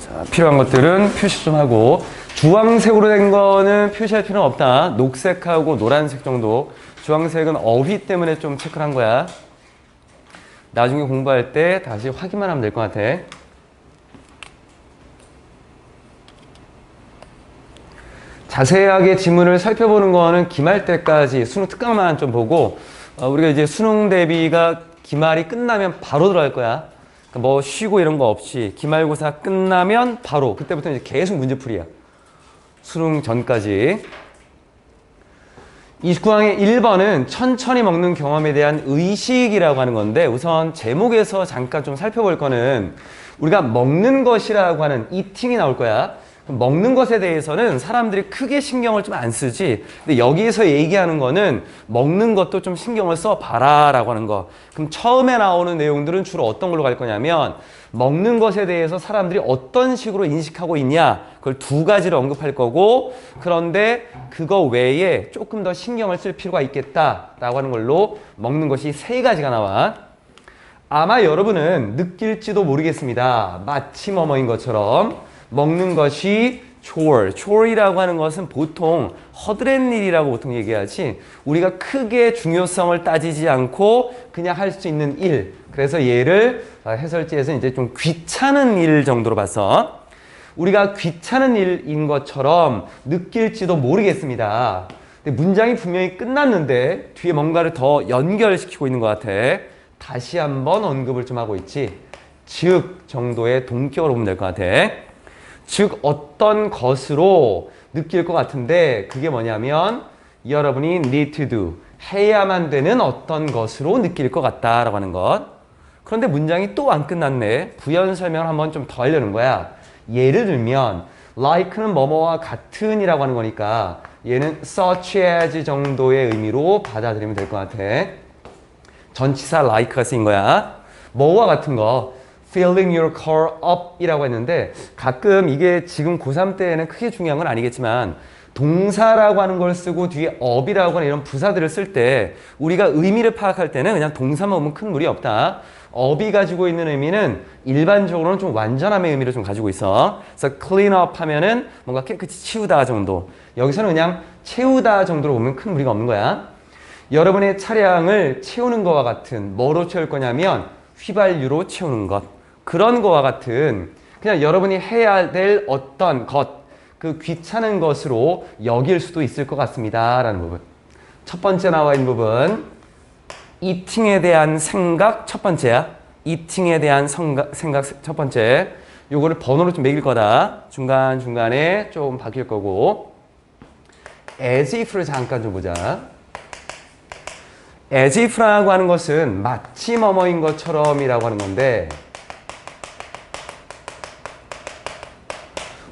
자, 필요한 것들은 표시 좀 하고, 주황색으로 된 거는 표시할 필요는 없다. 녹색하고 노란색 정도. 주황색은 어휘 때문에 좀 체크를 한 거야. 나중에 공부할 때 다시 확인만 하면 될 것 같아. 자세하게 지문을 살펴보는 거는 기말 때까지 수능 특강만 좀 보고, 우리가 이제 수능 대비가 기말이 끝나면 바로 들어갈 거야. 그러니까 뭐 쉬고 이런 거 없이 기말고사 끝나면 바로 그때부터 이제 계속 문제풀이야. 수능 전까지. 29항의 1번은 천천히 먹는 경험에 대한 의식이라고 하는 건데, 우선 제목에서 잠깐 좀 살펴볼 거는 우리가 먹는 것이라고 하는 eating이 나올 거야. 먹는 것에 대해서는 사람들이 크게 신경을 좀 안 쓰지. 근데 여기에서 얘기하는 거는 먹는 것도 좀 신경을 써봐라 라고 하는 거. 그럼 처음에 나오는 내용들은 주로 어떤 걸로 갈 거냐면, 먹는 것에 대해서 사람들이 어떤 식으로 인식하고 있냐, 그걸 두 가지를 언급할 거고, 그런데 그거 외에 조금 더 신경을 쓸 필요가 있겠다라고 하는 걸로 먹는 것이 세 가지가 나와. 아마 여러분은 느낄지도 모르겠습니다. 마치 뭐뭐인 것처럼 먹는 것이 chore. chore이라고 하는 것은 보통 허드렛 일이라고 보통 얘기하지, 우리가 크게 중요성을 따지지 않고 그냥 할 수 있는 일. 그래서 얘를 해설지에서 이제 좀 귀찮은 일 정도로 봐서, 우리가 귀찮은 일인 것처럼 느낄지도 모르겠습니다. 근데 문장이 분명히 끝났는데 뒤에 뭔가를 더 연결시키고 있는 것 같아. 다시 한번 언급을 좀 하고 있지. 즉 정도의 동격으로 보면 될 것 같아. 즉 어떤 것으로 느낄 것 같은데, 그게 뭐냐면 여러분이 need to do, 해야만 되는 어떤 것으로 느낄 것 같다라고 하는 것. 그런데 문장이 또 안 끝났네. 부연 설명을 한번 좀 더 하려는 거야. 예를 들면 like는 뭐뭐와 같은 이라고 하는 거니까 얘는 such as 정도의 의미로 받아들이면 될 것 같아. 전치사 like가 쓰인 거야. 뭐와 같은 거, filling your car up 이라고 했는데, 가끔 이게 지금 고3 때에는 크게 중요한 건 아니겠지만 동사라고 하는 걸 쓰고 뒤에 up이라고 하는 이런 부사들을 쓸 때 우리가 의미를 파악할 때는 그냥 동사만 오면 큰 무리 없다. up이 가지고 있는 의미는 일반적으로는 좀 완전함의 의미를 좀 가지고 있어. 그래서 clean up 하면은 뭔가 깨끗이 치우다 정도. 여기서는 그냥 채우다 정도로 보면 큰 무리가 없는 거야. 여러분의 차량을 채우는 것과 같은, 뭐로 채울 거냐면 휘발유로 채우는 것. 그런 거와 같은, 그냥 여러분이 해야 될 어떤 것, 그 귀찮은 것으로 여길 수도 있을 것 같습니다 라는 부분. 첫 번째 나와 있는 부분, eating에 대한 생각 첫 번째야. eating에 대한 생각 첫 번째. 요거를 번호로 좀 매길 거다. 중간중간에 좀 바뀔 거고. as if를 잠깐 좀 보자. as if라고 하는 것은 마치 뭐뭐인 것처럼이라고 하는 건데,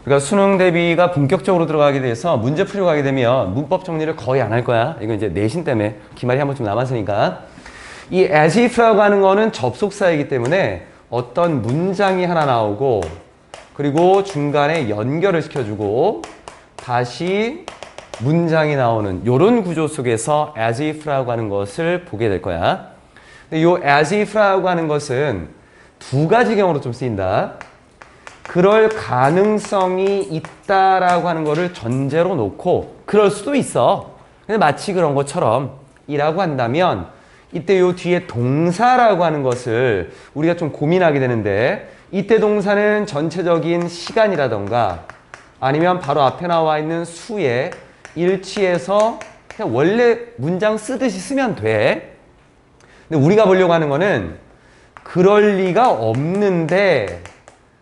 우리가 수능 대비가 본격적으로 들어가게 돼서 문제 풀이로 가게 되면 문법 정리를 거의 안 할 거야. 이건 이제 내신 때문에 기말이 한 번쯤 남았으니까. 이 as if라고 하는 거는 접속사이기 때문에 어떤 문장이 하나 나오고, 그리고 중간에 연결을 시켜주고 다시 문장이 나오는 이런 구조 속에서 as if라고 하는 것을 보게 될 거야. 근데 이 as if라고 하는 것은 두 가지 경우로 좀 쓰인다. 그럴 가능성이 있다라고 하는 거를 전제로 놓고, 그럴 수도 있어. 근데 마치 그런 것처럼 이라고 한다면, 이때 요 뒤에 동사라고 하는 것을 우리가 좀 고민하게 되는데, 이때 동사는 전체적인 시간이라던가 아니면 바로 앞에 나와 있는 수에 일치해서 그냥 원래 문장 쓰듯이 쓰면 돼. 근데 우리가 보려고 하는 거는 그럴 리가 없는데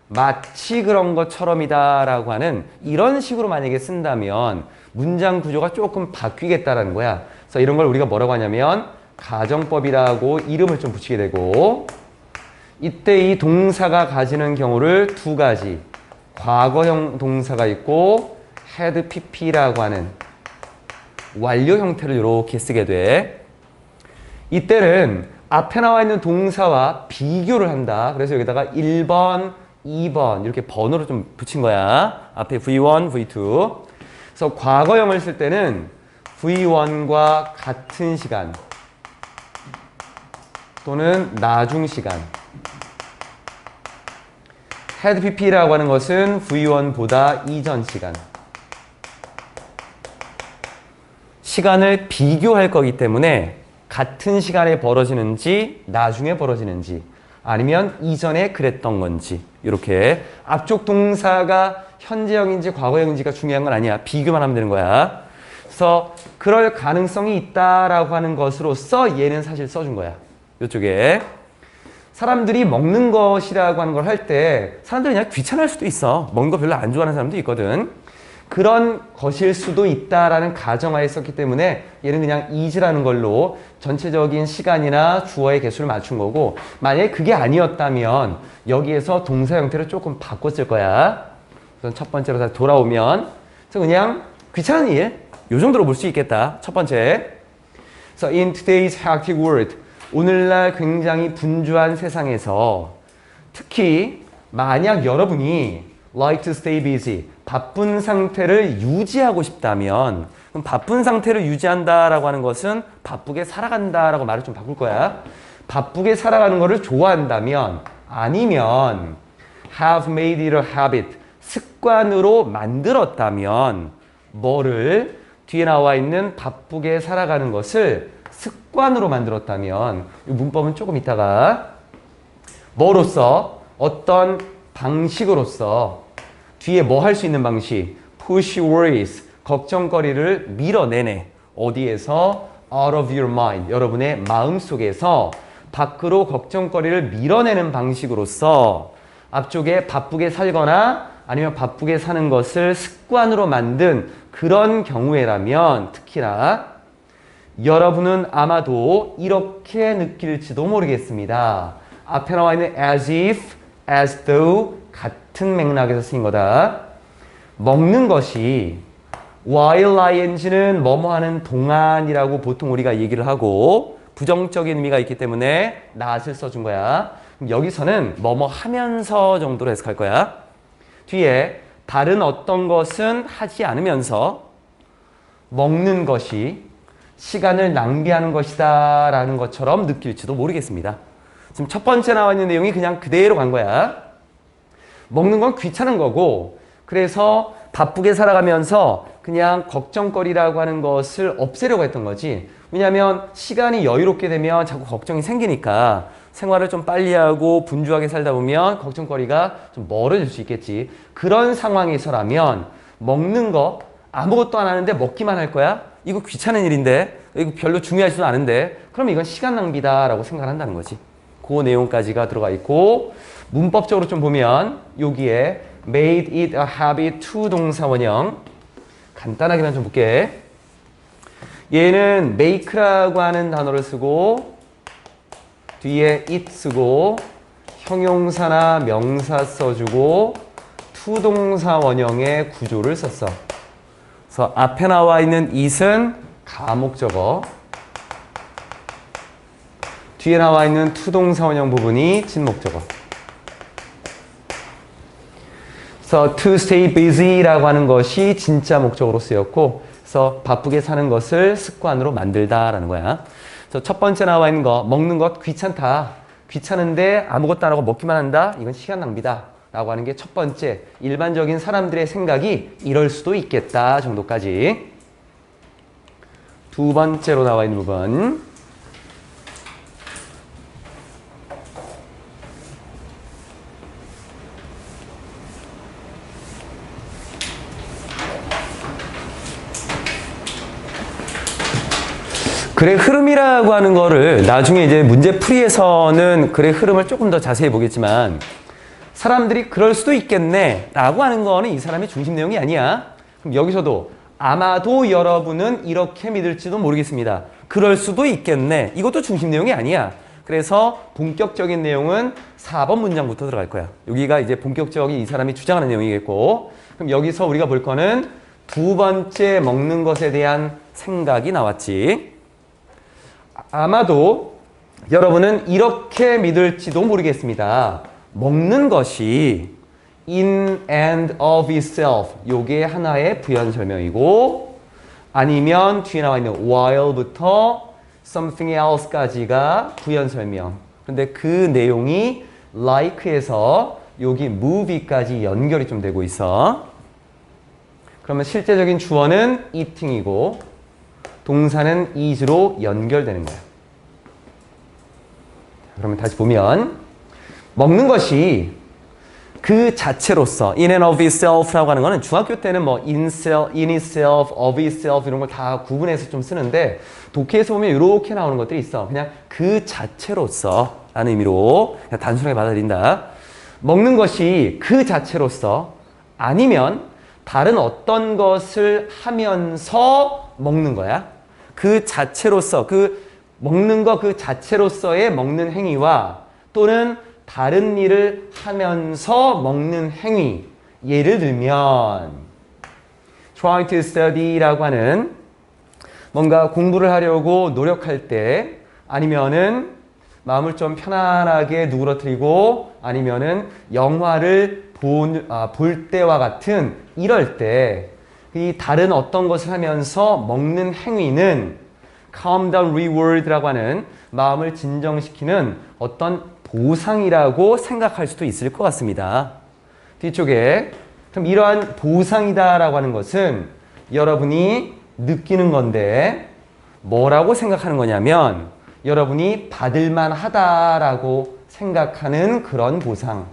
마치 그런 것처럼이다 라고 하는 이런 식으로 만약에 쓴다면 문장 구조가 조금 바뀌겠다라는 거야. 그래서 이런 걸 우리가 뭐라고 하냐면 가정법이라고 이름을 좀 붙이게 되고, 이때 이 동사가 가지는 경우를 두 가지, 과거형 동사가 있고 had pp라고 하는 완료 형태를 이렇게 쓰게 돼. 이때는 앞에 나와 있는 동사와 비교를 한다. 그래서 여기다가 1번, 2번 이렇게 번호를 좀 붙인 거야. 앞에 V1, V2. 그래서 과거형을 쓸 때는 V1과 같은 시간 또는 나중 시간, had pp라고 하는 것은 V1보다 이전 시간. 시간을 비교할 거기 때문에 같은 시간에 벌어지는지 나중에 벌어지는지 아니면 이전에 그랬던 건지 이렇게 앞쪽 동사가 현재형인지 과거형인지가 중요한 건 아니야. 비교만 하면 되는 거야. 그래서 그럴 가능성이 있다라고 하는 것으로서 얘는 사실 써준 거야. 이쪽에 사람들이 먹는 것이라고 하는 걸 할 때 사람들이 그냥 귀찮을 수도 있어. 먹는 거 별로 안 좋아하는 사람도 있거든. 그런 것일 수도 있다라는 가정하에 썼기 때문에 얘는 그냥 is라는 걸로 전체적인 시간이나 주어의 개수를 맞춘 거고, 만약에 그게 아니었다면 여기에서 동사 형태를 조금 바꿨을 거야. 우선 첫 번째로 다시 돌아오면 그래서 그냥 귀찮은 일, 요 정도로 볼 수 있겠다. 첫 번째. So in today's hectic world, 오늘날 굉장히 분주한 세상에서 특히 만약 여러분이 like to stay busy, 바쁜 상태를 유지하고 싶다면, 그럼 바쁜 상태를 유지한다라고 하는 것은 바쁘게 살아간다라고 말을 좀 바꿀 거야. 바쁘게 살아가는 거를 좋아한다면, 아니면 have made it a habit, 습관으로 만들었다면, 뭐를 뒤에 나와 있는 바쁘게 살아가는 것을 습관으로 만들었다면, 이 문법은 조금 이따가 뭐로써, 어떤 방식으로서, 뒤에 뭐 할 수 있는 방식, push worries, 걱정거리를 밀어내네. 어디에서? out of your mind, 여러분의 마음속에서 밖으로 걱정거리를 밀어내는 방식으로서 앞쪽에 바쁘게 살거나 아니면 바쁘게 사는 것을 습관으로 만든 그런 경우에라면, 특히나 여러분은 아마도 이렇게 느낄지도 모르겠습니다. 앞에 나와 있는 as if, as though 같은 맥락에서 쓰인 거다. 먹는 것이 while ing는 뭐뭐 하는 동안이라고 보통 우리가 얘기를 하고 부정적인 의미가 있기 때문에 not을 써준 거야. 그럼 여기서는 뭐뭐 하면서 정도로 해석할 거야. 뒤에 다른 어떤 것은 하지 않으면서 먹는 것이 시간을 낭비하는 것이다 라는 것처럼 느낄지도 모르겠습니다. 지금 첫 번째 나와 있는 내용이 그냥 그대로 간 거야. 먹는 건 귀찮은 거고, 그래서 바쁘게 살아가면서 그냥 걱정거리라고 하는 것을 없애려고 했던 거지. 왜냐하면 시간이 여유롭게 되면 자꾸 걱정이 생기니까 생활을 좀 빨리 하고 분주하게 살다 보면 걱정거리가 좀 멀어질 수 있겠지. 그런 상황에서라면 먹는 거 아무것도 안 하는데 먹기만 할 거야? 이거 귀찮은 일인데, 이거 별로 중요하지도 않은데, 그럼 이건 시간 낭비다라고 생각을 한다는 거지. 그 내용까지가 들어가 있고, 문법적으로 좀 보면 여기에 made it a habit to 동사 원형 간단하게만 좀 볼게. 얘는 make라고 하는 단어를 쓰고 뒤에 it 쓰고 형용사나 명사 써주고 to 동사 원형의 구조를 썼어. 그래서 앞에 나와 있는 it은 가목적어, 뒤에 나와 있는 to 동사 원형 부분이 진목적어. 그래서 to stay busy라고 하는 것이 진짜 목적으로 쓰였고, 그래서 바쁘게 사는 것을 습관으로 만들다라는 거야. 그래서 첫 번째 나와 있는 거, 먹는 것 귀찮다. 귀찮은데 아무것도 안 하고 먹기만 한다. 이건 시간 낭비다. 라고 하는 게 첫 번째, 일반적인 사람들의 생각이 이럴 수도 있겠다 정도까지. 두 번째로 나와 있는 부분. 글의 흐름이라고 하는 거를 나중에 이제 문제 풀이에서는 글의 흐름을 조금 더 자세히 보겠지만, 사람들이 그럴 수도 있겠네 라고 하는 거는 이 사람의 중심 내용이 아니야. 그럼 여기서도 아마도 여러분은 이렇게 믿을지도 모르겠습니다. 그럴 수도 있겠네. 이것도 중심 내용이 아니야. 그래서 본격적인 내용은 4번 문장부터 들어갈 거야. 여기가 이제 본격적인 이 사람이 주장하는 내용이겠고, 그럼 여기서 우리가 볼 거는 두 번째 먹는 것에 대한 생각이 나왔지. 아마도 여러분은 이렇게 믿을지도 모르겠습니다. 먹는 것이 in and of itself, 요게 하나의 부연 설명이고, 아니면 뒤에 나와 있는 while부터 something else까지가 부연 설명. 근데 그 내용이 like에서 여기 movie까지 연결이 좀 되고 있어. 그러면 실제적인 주어는 eating이고 동사는 is로 연결되는 거야. 그러면 다시 보면 먹는 것이 그 자체로서 in and of itself라고 하는 거는 중학교 때는 뭐 in itself, of itself 이런 걸 다 구분해서 좀 쓰는데 독해에서 보면 이렇게 나오는 것들이 있어. 그냥 그 자체로서 라는 의미로 그냥 단순하게 받아들인다. 먹는 것이 그 자체로서 아니면 다른 어떤 것을 하면서 먹는 거야. 그 자체로서 그 먹는 거 그 자체로서의 먹는 행위와 또는 다른 일을 하면서 먹는 행위. 예를 들면 trying to study라고 하는 뭔가 공부를 하려고 노력할 때 아니면은 마음을 좀 편안하게 누그러뜨리고 아니면은 영화를 볼 때와 같은 이럴 때 이 다른 어떤 것을 하면서 먹는 행위는 calm down reward라고 하는 마음을 진정시키는 어떤 보상이라고 생각할 수도 있을 것 같습니다. 뒤쪽에 그럼 이러한 보상이다라고 하는 것은 여러분이 느끼는 건데 뭐라고 생각하는 거냐면 여러분이 받을만 하다라고 생각하는 그런 보상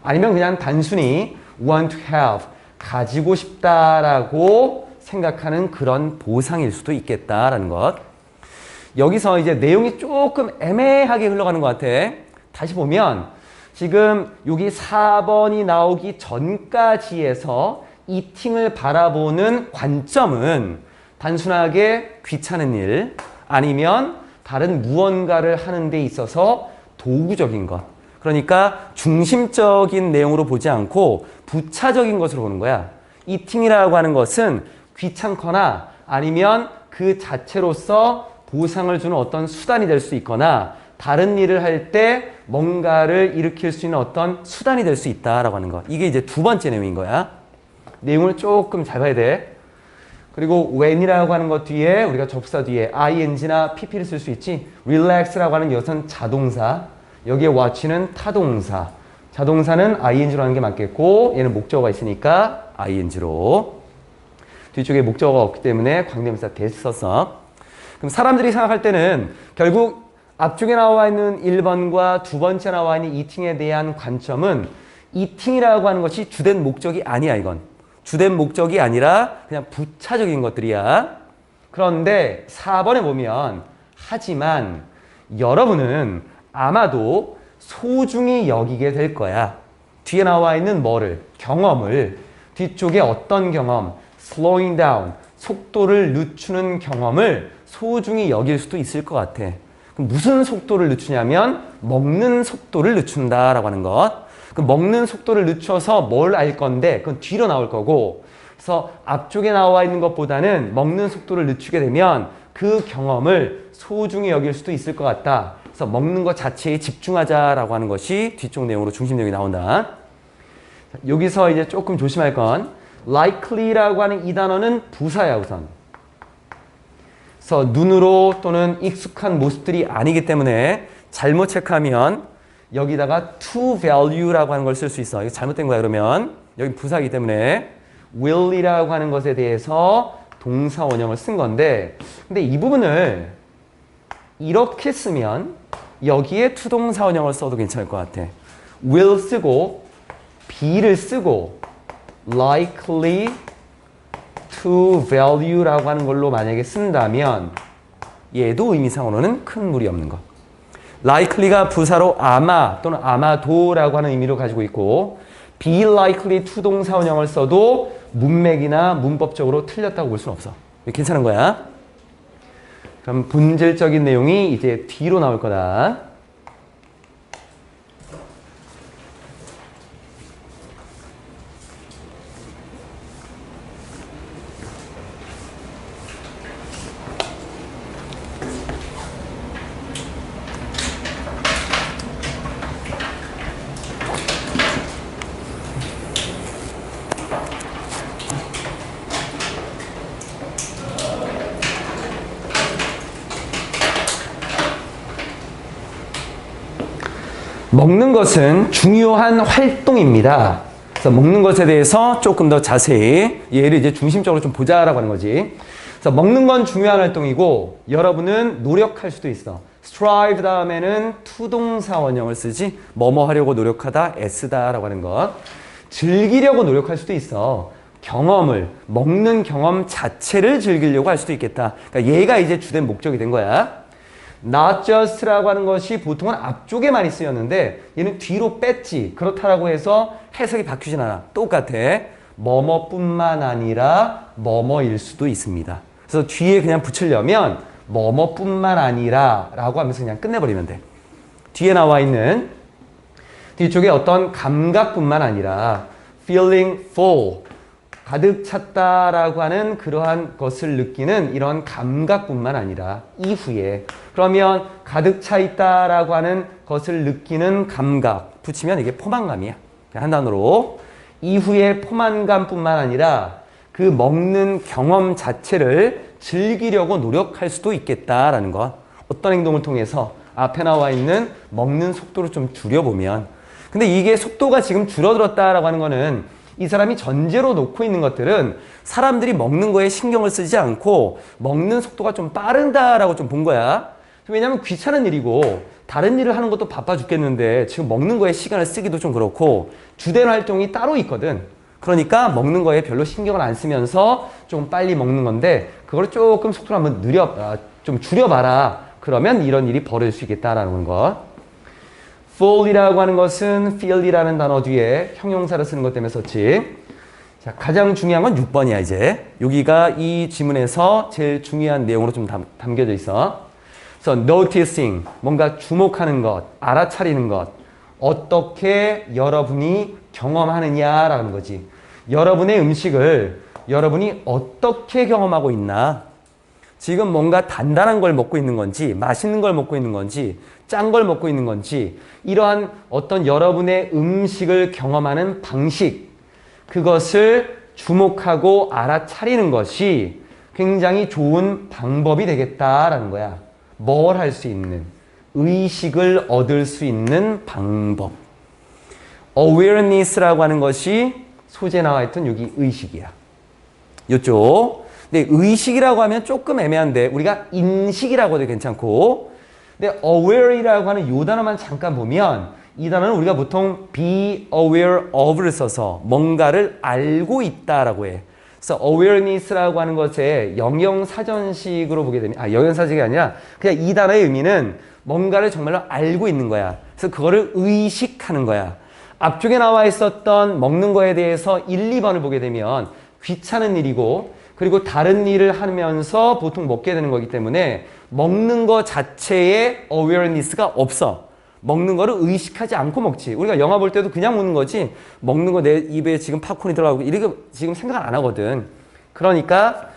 아니면 그냥 단순히 want to have 가지고 싶다라고 생각하는 그런 보상일 수도 있겠다라는 것. 여기서 이제 내용이 조금 애매하게 흘러가는 것 같아. 다시 보면 지금 여기 4번이 나오기 전까지에서 eating을 바라보는 관점은 단순하게 귀찮은 일 아니면 다른 무언가를 하는 데 있어서 도구적인 것. 그러니까 중심적인 내용으로 보지 않고 부차적인 것으로 보는 거야. eating이라고 하는 것은 귀찮거나 아니면 그 자체로서 보상을 주는 어떤 수단이 될 수 있거나 다른 일을 할 때 뭔가를 일으킬 수 있는 어떤 수단이 될 수 있다라고 하는 것. 이게 이제 두 번째 내용인 거야. 내용을 조금 잘 봐야 돼. 그리고 when이라고 하는 것 뒤에 우리가 접사 뒤에 ing나 pp를 쓸 수 있지. relax라고 하는 이것은 자동사. 여기에 watch는 타동사. 자동사는 ing로 하는 게 맞겠고 얘는 목적어가 있으니까 ing로. 뒤쪽에 목적어가 없기 때문에 관계대명사 that 썼어. 그럼 사람들이 생각할 때는 결국 앞쪽에 나와 있는 1번과 두 번째 나와 있는 eating에 대한 관점은 eating이라고 하는 것이 주된 목적이 아니야 이건. 주된 목적이 아니라 그냥 부차적인 것들이야. 그런데 4번에 보면 하지만 여러분은 아마도 소중히 여기게 될 거야. 뒤에 나와 있는 뭐를? 경험을. 뒤쪽에 어떤 경험? slowing down. 속도를 늦추는 경험을 소중히 여길 수도 있을 것 같아. 그럼 무슨 속도를 늦추냐면 먹는 속도를 늦춘다라고 하는 것. 그 먹는 속도를 늦춰서 뭘 알 건데 그건 뒤로 나올 거고 그래서 앞쪽에 나와 있는 것보다는 먹는 속도를 늦추게 되면 그 경험을 소중히 여길 수도 있을 것 같다. 그래서 먹는 것 자체에 집중하자라고 하는 것이 뒤쪽 내용으로 중심 내용이 나온다. 여기서 이제 조금 조심할 건 likely라고 하는 이 단어는 부사야 우선. 그래서 눈으로 또는 익숙한 모습들이 아니기 때문에 잘못 체크하면 여기다가 to value라고 하는 걸 쓸 수 있어. 이거 잘못된 거야 그러면. 여기 부사이기 때문에 will이라고 하는 것에 대해서 동사 원형을 쓴 건데 근데 이 부분을 이렇게 쓰면 여기에 to 동사 원형을 써도 괜찮을 것 같아. will 쓰고 be를 쓰고 likely to value라고 하는 걸로 만약에 쓴다면 얘도 의미상으로는 큰 무리 없는 것. likely가 부사로 아마 또는 아마도라고 하는 의미로 가지고 있고 be likely to 동사 원형을 써도 문맥이나 문법적으로 틀렸다고 볼 수는 없어. 괜찮은 거야. 그럼 본질적인 내용이 이제 뒤로 나올 거다. 먹는 것은 중요한 활동입니다. 그래서 먹는 것에 대해서 조금 더 자세히 얘를 이제 중심적으로 좀 보자라고 하는 거지. 그래서 먹는 건 중요한 활동이고 여러분은 노력할 수도 있어. strive 다음에는 투동사 원형을 쓰지. 뭐뭐 하려고 노력하다, 애쓰다라고 하는 것. 즐기려고 노력할 수도 있어. 경험을, 먹는 경험 자체를 즐기려고 할 수도 있겠다. 그러니까 얘가 이제 주된 목적이 된 거야. not just라고 하는 것이 보통은 앞쪽에 많이 쓰였는데 얘는 뒤로 뺐지. 그렇다라고 해서 해석이 바뀌진 않아. 똑같아. 뭐뭐뿐만 아니라 뭐뭐일 수도 있습니다. 그래서 뒤에 그냥 붙이려면 뭐뭐뿐만 아니라 라고 하면서 그냥 끝내버리면 돼. 뒤에 나와 있는 뒤쪽에 어떤 감각뿐만 아니라 feeling full, 가득 찼다라고 하는 그러한 것을 느끼는 이런 감각뿐만 아니라 이후에 그러면 가득 차 있다라고 하는 것을 느끼는 감각 붙이면 이게 포만감이야. 한 단어로 이후에 포만감뿐만 아니라 그 먹는 경험 자체를 즐기려고 노력할 수도 있겠다라는 것. 어떤 행동을 통해서 앞에 나와 있는 먹는 속도를 좀 줄여보면 근데 이게 속도가 지금 줄어들었다라고 하는 거는 이 사람이 전제로 놓고 있는 것들은 사람들이 먹는 거에 신경을 쓰지 않고 먹는 속도가 좀 빠른다라고 좀 본 거야. 왜냐하면 귀찮은 일이고 다른 일을 하는 것도 바빠 죽겠는데 지금 먹는 거에 시간을 쓰기도 좀 그렇고 주된 활동이 따로 있거든. 그러니까 먹는 거에 별로 신경을 안 쓰면서 좀 빨리 먹는 건데 그걸 조금 속도를 한번 좀 줄여봐라. 그러면 이런 일이 벌어질 수 있겠다라는 거. full이라고 하는 것은 feel이라는 단어 뒤에 형용사를 쓰는 것 때문에 썼지. 자, 가장 중요한 건 6번이야 이제. 여기가 이 지문에서 제일 중요한 내용으로 좀 담겨져 있어. 그래서 noticing, 뭔가 주목하는 것, 알아차리는 것. 어떻게 여러분이 경험하느냐라는 거지. 여러분의 음식을 여러분이 어떻게 경험하고 있나. 지금 뭔가 단단한 걸 먹고 있는 건지 맛있는 걸 먹고 있는 건지 짠 걸 먹고 있는 건지 이러한 어떤 여러분의 음식을 경험하는 방식 그것을 주목하고 알아차리는 것이 굉장히 좋은 방법이 되겠다라는 거야. 뭘 할 수 있는 의식을 얻을 수 있는 방법. awareness라고 하는 것이 소재에 나와 있던 여기 의식이야. 이쪽. 근데 의식이라고 하면 조금 애매한데 우리가 인식이라고 해도 괜찮고 근데 aware이라고 하는 이 단어만 잠깐 보면 이 단어는 우리가 보통 be aware of를 써서 뭔가를 알고 있다라고 해. 그래서 awareness라고 하는 것에 영영사전식으로 보게 되면 영영사전식이 아니라 그냥 이 단어의 의미는 뭔가를 정말로 알고 있는 거야. 그래서 그거를 의식하는 거야. 앞쪽에 나와 있었던 먹는 거에 대해서 1, 2번을 보게 되면 귀찮은 일이고 그리고 다른 일을 하면서 보통 먹게 되는 거기 때문에 먹는 거 자체에 awareness가 없어. 먹는 거를 의식하지 않고 먹지. 우리가 영화 볼 때도 그냥 먹는 거지 먹는 거 내 입에 지금 팝콘이 들어가고 이렇게 지금 생각을 안 하거든. 그러니까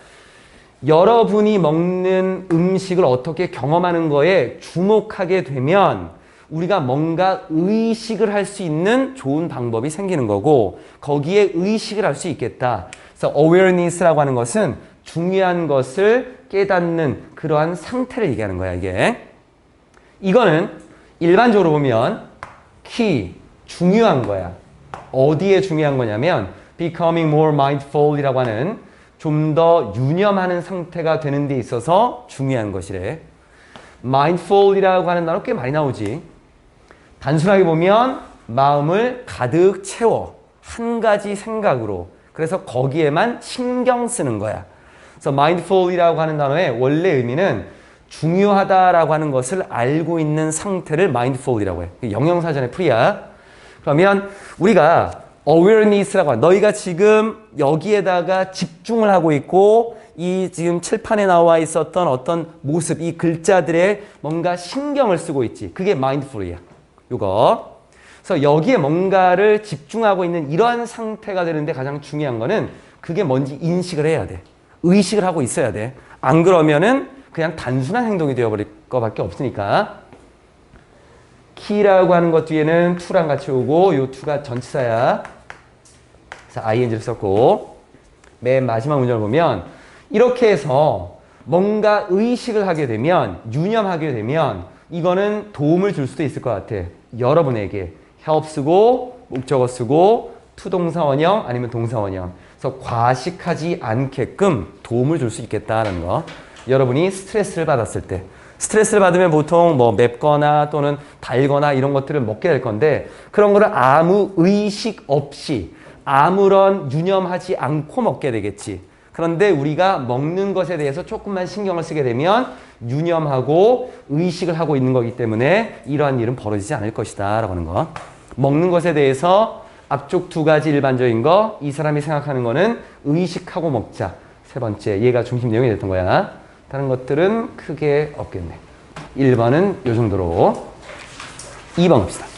여러분이 먹는 음식을 어떻게 경험하는 거에 주목하게 되면 우리가 뭔가 의식을 할 수 있는 좋은 방법이 생기는 거고 거기에 의식을 할 수 있겠다. 그래서 awareness라고 하는 것은 중요한 것을 깨닫는 그러한 상태를 얘기하는 거야, 이게. 이거는 일반적으로 보면 key, 중요한 거야. 어디에 중요한 거냐면 becoming more mindful이라고 하는 좀 더 유념하는 상태가 되는 데 있어서 중요한 것이래. mindful이라고 하는 단어 꽤 많이 나오지. 단순하게 보면 마음을 가득 채워 한 가지 생각으로 그래서 거기에만 신경 쓰는 거야. 그래서 mindful이라고 하는 단어의 원래 의미는 중요하다라고 하는 것을 알고 있는 상태를 mindful이라고 해. 영영사전의 풀이야. 그러면 우리가 awareness라고 하는 너희가 지금 여기에다가 집중을 하고 있고 이 지금 칠판에 나와 있었던 어떤 모습, 이 글자들에 뭔가 신경을 쓰고 있지. 그게 mindful이야. 요거. 그래서 여기에 뭔가를 집중하고 있는 이러한 상태가 되는데 가장 중요한 거는 그게 뭔지 인식을 해야 돼. 의식을 하고 있어야 돼. 안 그러면은 그냥 단순한 행동이 되어버릴 거밖에 없으니까. key라고 하는 것 뒤에는 to랑 같이 오고 요 to가 전치사야. 그래서 ing를 썼고 맨 마지막 문장을 보면 이렇게 해서 뭔가 의식을 하게 되면 유념하게 되면 이거는 도움을 줄 수도 있을 것 같아. 여러분에게 help 쓰고 목적어 쓰고 투동사원형 아니면 동사원형. 그래서 과식하지 않게끔 도움을 줄 수 있겠다는 거. 여러분이 스트레스를 받았을 때. 스트레스를 받으면 보통 뭐 맵거나 또는 달거나 이런 것들을 먹게 될 건데 그런 거를 아무 의식 없이 아무런 유념하지 않고 먹게 되겠지. 그런데 우리가 먹는 것에 대해서 조금만 신경을 쓰게 되면 유념하고 의식을 하고 있는 거기 때문에 이러한 일은 벌어지지 않을 것이다 라고 하는 거. 먹는 것에 대해서 앞쪽 두 가지 일반적인 거, 이 사람이 생각하는 거는 의식하고 먹자. 세 번째, 얘가 중심 내용이 됐던 거야. 다른 것들은 크게 없겠네. 1번은 요 정도로. 2번 봅시다.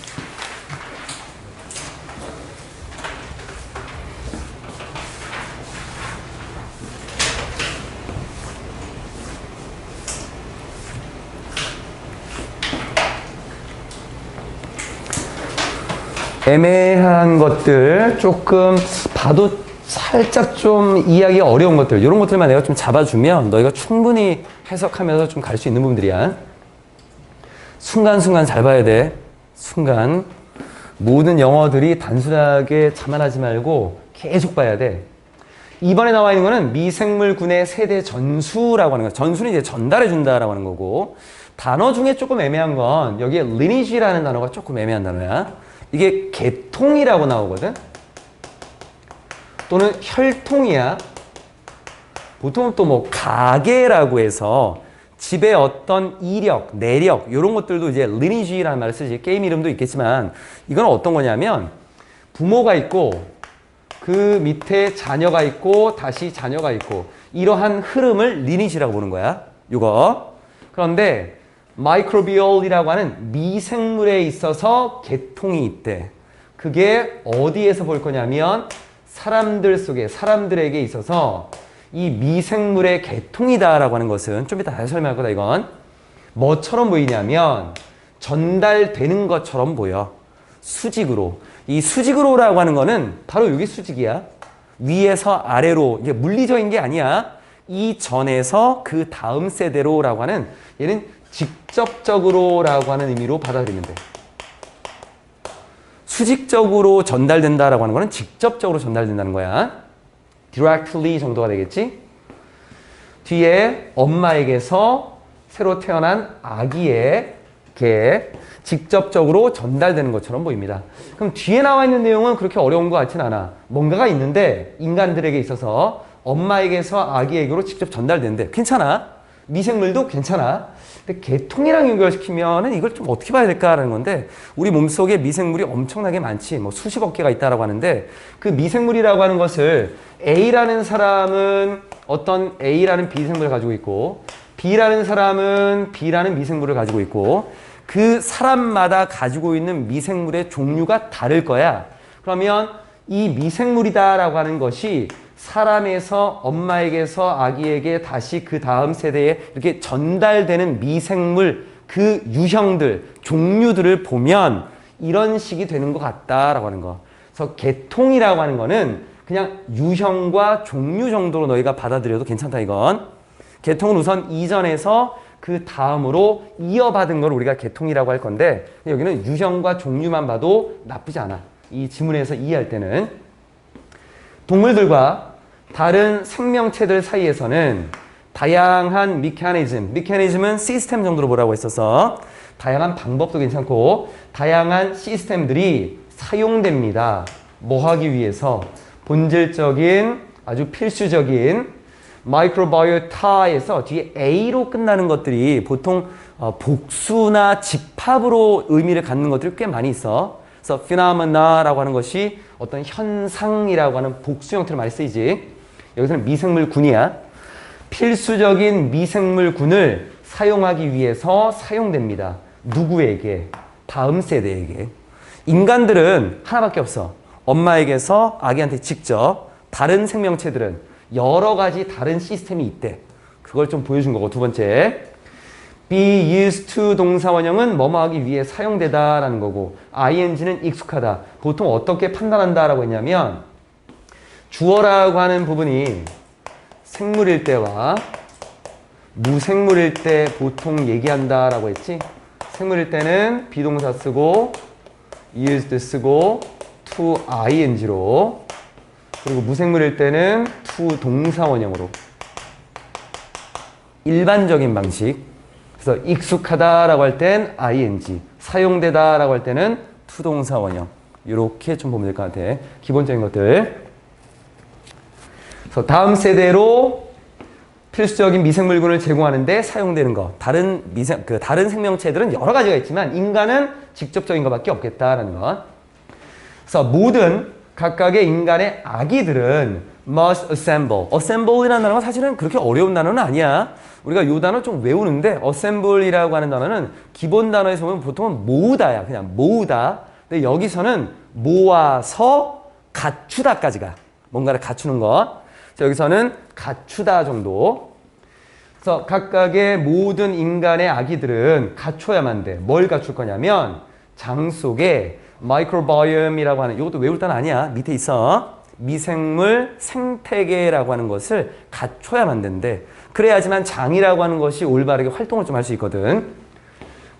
애매한 것들, 조금 봐도 살짝 좀 이해하기 어려운 것들, 이런 것들만 내가 좀 잡아주면 너희가 충분히 해석하면서 좀 갈 수 있는 부분들이야. 순간순간 잘 봐야 돼. 순간. 모든 영어들이 단순하게 자만하지 말고 계속 봐야 돼. 이번에 나와 있는 거는 미생물군의 세대 전수라고 하는 거. 전수는 이제 전달해준다라고 하는 거고, 단어 중에 조금 애매한 건 여기에 lineage라는 단어가 조금 애매한 단어야. 이게 계통이라고 나오거든. 또는 혈통이야. 보통 또 뭐 가계라고 해서 집에 어떤 이력, 내력 이런 것들도 이제 lineage라는 말을 쓰지. 게임 이름도 있겠지만 이건 어떤 거냐면 부모가 있고 그 밑에 자녀가 있고 다시 자녀가 있고 이러한 흐름을 lineage라고 보는 거야. 이거. 그런데 마이크로비올이라고 하는 미생물에 있어서 계통이 있대. 그게 어디에서 볼 거냐면 사람들 속에, 사람들에게 있어서 이 미생물의 계통이다라고 하는 것은 좀 이따 다시 설명할 거다. 이건 뭐처럼 보이냐면 전달되는 것처럼 보여. 수직으로. 이 수직으로라고 하는 거는 바로 여기 수직이야. 위에서 아래로. 이게 물리적인 게 아니야. 이 전에서 그 다음 세대로라고 하는, 얘는 직접적으로라고 하는 의미로 받아들이면 돼. 수직적으로 전달된다라고 하는 거는 직접적으로 전달된다는 거야. directly 정도가 되겠지? 뒤에 엄마에게서 새로 태어난 아기에게 직접적으로 전달되는 것처럼 보입니다. 그럼 뒤에 나와 있는 내용은 그렇게 어려운 것 같진 않아. 뭔가가 있는데 인간들에게 있어서 엄마에게서 아기에게로 직접 전달되는데 괜찮아. 미생물도 괜찮아. 근데 계통이랑 연결시키면은 이걸 좀 어떻게 봐야 될까라는 건데, 우리 몸속에 미생물이 엄청나게 많지. 뭐 수십억 개가 있다라고 하는데, 그 미생물이라고 하는 것을 A라는 사람은 어떤 A라는 비생물을 가지고 있고, B라는 사람은 B라는 미생물을 가지고 있고, 그 사람마다 가지고 있는 미생물의 종류가 다를 거야. 그러면 이 미생물이다라고 하는 것이 사람에서 엄마에게서 아기에게 다시 그 다음 세대에 이렇게 전달되는 미생물, 그 유형들, 종류들을 보면 이런 식이 되는 것 같다라고 하는 거. 그래서 계통이라고 하는 거는 그냥 유형과 종류 정도로 너희가 받아들여도 괜찮다 이건. 계통은 우선 이전에서 그 다음으로 이어받은 걸 우리가 계통이라고 할 건데, 여기는 유형과 종류만 봐도 나쁘지 않아. 이 지문에서 이해할 때는. 동물들과 다른 생명체들 사이에서는 다양한 미케니즘은 시스템 정도로 보라고 했어서 다양한 방법도 괜찮고 다양한 시스템들이 사용됩니다. 뭐 하기 위해서? 본질적인 아주 필수적인 마이크로바이오타에서 뒤에 A로 끝나는 것들이 보통 복수나 집합으로 의미를 갖는 것들이 꽤 많이 있어. 그래서 phenomena라고 하는 것이 어떤 현상이라고 하는 복수 형태로 많이 쓰이지. 여기서는 미생물군이야. 필수적인 미생물군을 사용하기 위해서 사용됩니다. 누구에게? 다음 세대에게. 인간들은 하나밖에 없어. 엄마에게서 아기한테 직접. 다른 생명체들은 여러 가지 다른 시스템이 있대. 그걸 좀 보여준 거고. 두 번째, be used to 동사원형은 뭐뭐 하기 위해 사용되다라는 거고, ing는 익숙하다. 보통 어떻게 판단한다라고 했냐면 주어라고 하는 부분이 생물일 때와 무생물일 때 보통 얘기한다라고 했지? 생물일 때는 비동사 쓰고 used 쓰고 to ing로, 그리고 무생물일 때는 to 동사 원형으로. 일반적인 방식. 그래서 익숙하다라고 할 땐 ing, 사용되다라고 할 때는 to 동사 원형. 이렇게 좀 보면 될 것 같아. 기본적인 것들. 그래서 다음 세대로 필수적인 미생물군을 제공하는데 사용되는 거. 다른 생명체들은 여러 가지가 있지만 인간은 직접적인 것밖에 없겠다라는 것. 그래서 모든 각각의 인간의 아기들은 must assemble. assemble이라는 단어가 사실은 그렇게 어려운 단어는 아니야. 우리가 이 단어 좀 외우는데 assemble이라고 하는 단어는 기본 단어에서 보면 보통은 모으다야. 그냥 모으다. 근데 여기서는 모아서 갖추다까지가. 뭔가를 갖추는 것. 자, 여기서는 갖추다 정도. 그래서 각각의 모든 인간의 아기들은 갖춰야만 돼. 뭘 갖출 거냐면 장 속에 마이크로바이옴이라고 하는, 이것도 외울 단어 아니야. 밑에 있어. 미생물 생태계라고 하는 것을 갖춰야만 된대. 그래야지만 장이라고 하는 것이 올바르게 활동을 좀 할 수 있거든.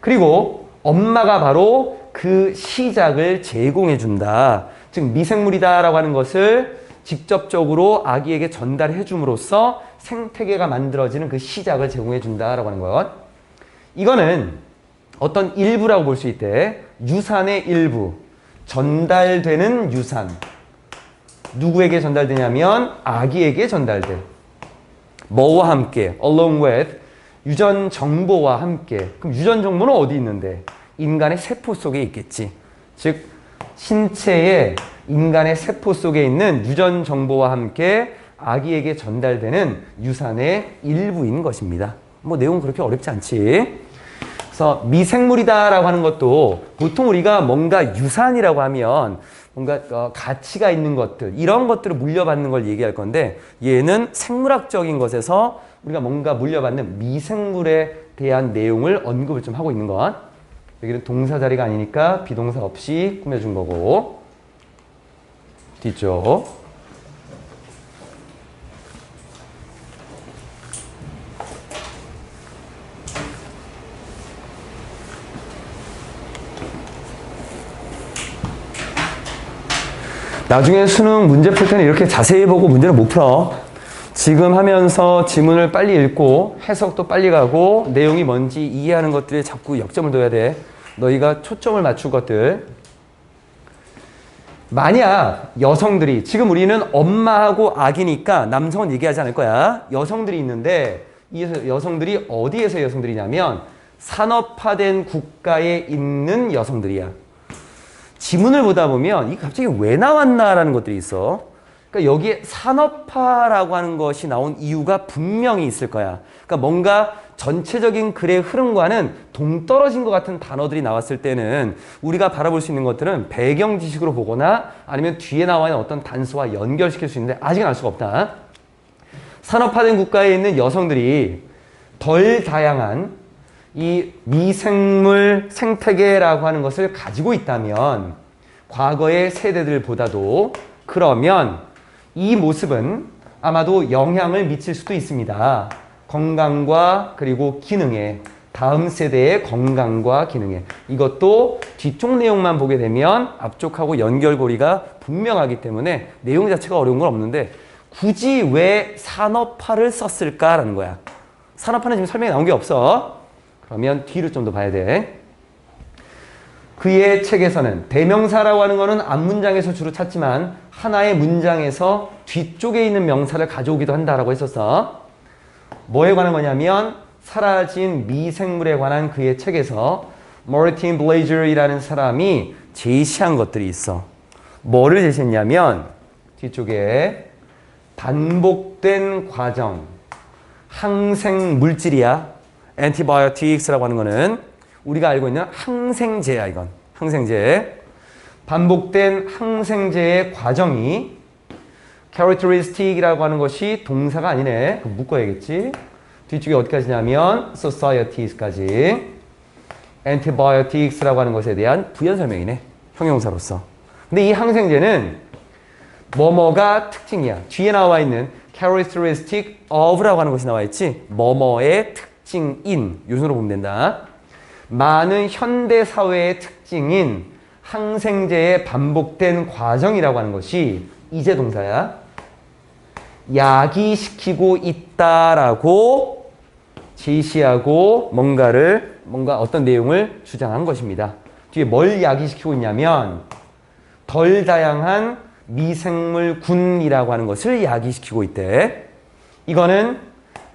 그리고 엄마가 바로 그 시작을 제공해 준다. 즉 미생물이다라고 하는 것을 직접적으로 아기에게 전달해 줌으로써 생태계가 만들어지는 그 시작을 제공해 준다라고 하는 것. 이거는 어떤 일부라고 볼 수 있대. 유산의 일부. 전달되는 유산. 누구에게 전달되냐면 아기에게 전달돼. 뭐와 함께? along with. 유전 정보와 함께. 그럼 유전 정보는 어디 있는데? 인간의 세포 속에 있겠지. 즉 신체의 인간의 세포 속에 있는 유전 정보와 함께 아기에게 전달되는 유산의 일부인 것입니다. 뭐 내용은 그렇게 어렵지 않지. 그래서 미생물이다라고 하는 것도 보통 우리가 뭔가 유산이라고 하면 뭔가 가치가 있는 것들, 이런 것들을 물려받는 걸 얘기할 건데 얘는 생물학적인 것에서 우리가 뭔가 물려받는 미생물에 대한 내용을 언급을 좀 하고 있는 것. 여기는 동사 자리가 아니니까 비동사 없이 꾸며준 거고. 뒤쪽. 나중에 수능 문제 풀 때는 이렇게 자세히 보고 문제를 못 풀어. 지금 하면서 지문을 빨리 읽고 해석도 빨리 가고 내용이 뭔지 이해하는 것들에 자꾸 역점을 둬야 돼. 너희가 초점을 맞출 것들. 만약 여성들이, 지금 우리는 엄마하고 아기니까 남성은 얘기하지 않을 거야. 여성들이 있는데 이 여성들이 어디에서 여성들이냐면 산업화된 국가에 있는 여성들이야. 지문을 보다 보면 이게 갑자기 왜 나왔나라는 것들이 있어. 그러니까 여기에 산업화라고 하는 것이 나온 이유가 분명히 있을 거야. 그러니까 뭔가 전체적인 글의 흐름과는 동떨어진 것 같은 단어들이 나왔을 때는 우리가 바라볼 수 있는 것들은 배경 지식으로 보거나 아니면 뒤에 나와 있는 어떤 단서와 연결시킬 수 있는데 아직은 알 수가 없다. 산업화된 국가에 있는 여성들이 덜 다양한 이 미생물 생태계라고 하는 것을 가지고 있다면 과거의 세대들보다도, 그러면 이 모습은 아마도 영향을 미칠 수도 있습니다. 건강과 그리고 기능에, 다음 세대의 건강과 기능에. 이것도 뒤쪽 내용만 보게 되면 앞쪽하고 연결고리가 분명하기 때문에 내용 자체가 어려운 건 없는데 굳이 왜 산업화를 썼을까라는 거야. 산업화는 지금 설명이 나온 게 없어. 그러면 뒤를 좀 더 봐야 돼. 그의 책에서는 대명사라고 하는 거는 앞문장에서 주로 찾지만 하나의 문장에서 뒤쪽에 있는 명사를 가져오기도 한다라고 했었어. 뭐에 관한 거냐면 사라진 미생물에 관한 그의 책에서 모리틴 블레이저이라는 사람이 제시한 것들이 있어. 뭐를 제시했냐면 뒤쪽에 반복된 과정, 항생 물질이야. antibiotics라고 하는 거는 우리가 알고 있는 항생제야. 이건 항생제. 반복된 항생제의 과정이 characteristic이라고 하는 것이 동사가 아니네. 그럼 묶어야겠지. 뒤쪽에 어디까지냐면 societies까지. antibiotics라고 하는 것에 대한 부연 설명이네. 형용사로서. 근데 이 항생제는 뭐뭐가 특징이야. 뒤에 나와 있는 characteristic of라고 하는 것이 나와 있지. 뭐뭐의 특징인. 요 순으로 보면 된다. 많은 현대 사회의 특징인 항생제의 반복된 과정이라고 하는 것이 이제 동사야. 야기시키고 있다라고 제시하고 뭔가 어떤 내용을 주장한 것입니다. 뒤에 뭘 야기시키고 있냐면 덜 다양한 미생물군이라고 하는 것을 야기시키고 있대. 이거는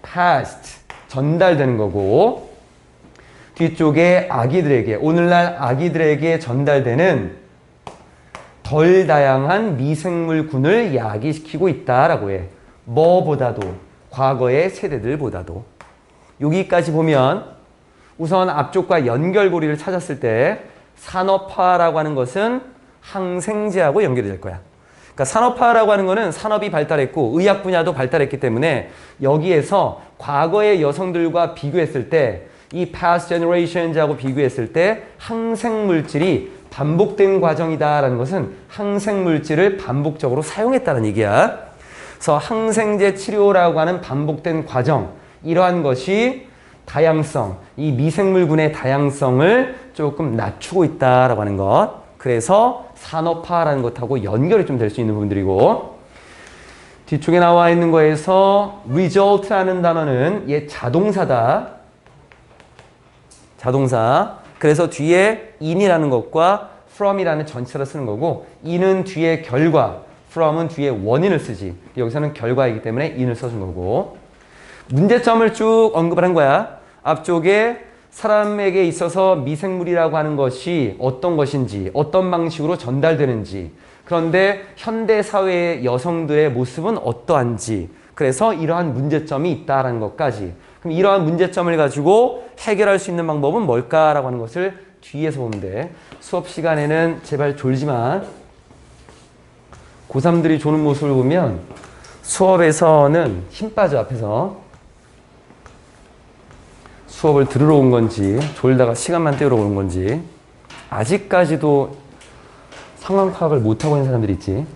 past, 전달되는 거고 뒤쪽에 아기들에게, 오늘날 아기들에게 전달되는 덜 다양한 미생물군을 야기시키고 있다라고 해. 뭐보다도, 과거의 세대들보다도. 여기까지 보면 우선 앞쪽과 연결고리를 찾았을 때 산업화라고 하는 것은 항생제하고 연결이 될 거야. 그러니까 산업화라고 하는 거는 산업이 발달했고 의학 분야도 발달했기 때문에 여기에서 과거의 여성들과 비교했을 때 이 past generations하고 비교했을 때 항생물질이 반복된 과정이다라는 것은 항생물질을 반복적으로 사용했다는 얘기야. 그래서 항생제 치료라고 하는 반복된 과정, 이러한 것이 다양성, 이 미생물군의 다양성을 조금 낮추고 있다라고 하는 것. 그래서 산업화라는 것하고 연결이 좀 될 수 있는 부분들이고 뒤쪽에 나와 있는 거에서 result라는 단어는 얘 자동사다. 자동사. 그래서 뒤에 in이라는 것과 from이라는 전치사를 쓰는 거고 in은 뒤에 결과, from은 뒤에 원인을 쓰지. 여기서는 결과이기 때문에 in을 써준 거고 문제점을 쭉 언급을 한 거야. 앞쪽에 사람에게 있어서 미생물이라고 하는 것이 어떤 것인지, 어떤 방식으로 전달되는지, 그런데 현대 사회의 여성들의 모습은 어떠한지, 그래서 이러한 문제점이 있다라는 것까지. 그럼 이러한 문제점을 가지고 해결할 수 있는 방법은 뭘까라고 하는 것을 뒤에서 보면 돼. 수업 시간에는 제발 졸지만 고3들이 조는 모습을 보면 수업에서는 힘 빠져. 앞에서 수업을 들으러 온 건지 졸다가 시간만 때우러 오는 건지 아직까지도 상황 파악을 못하고 있는 사람들이 있지.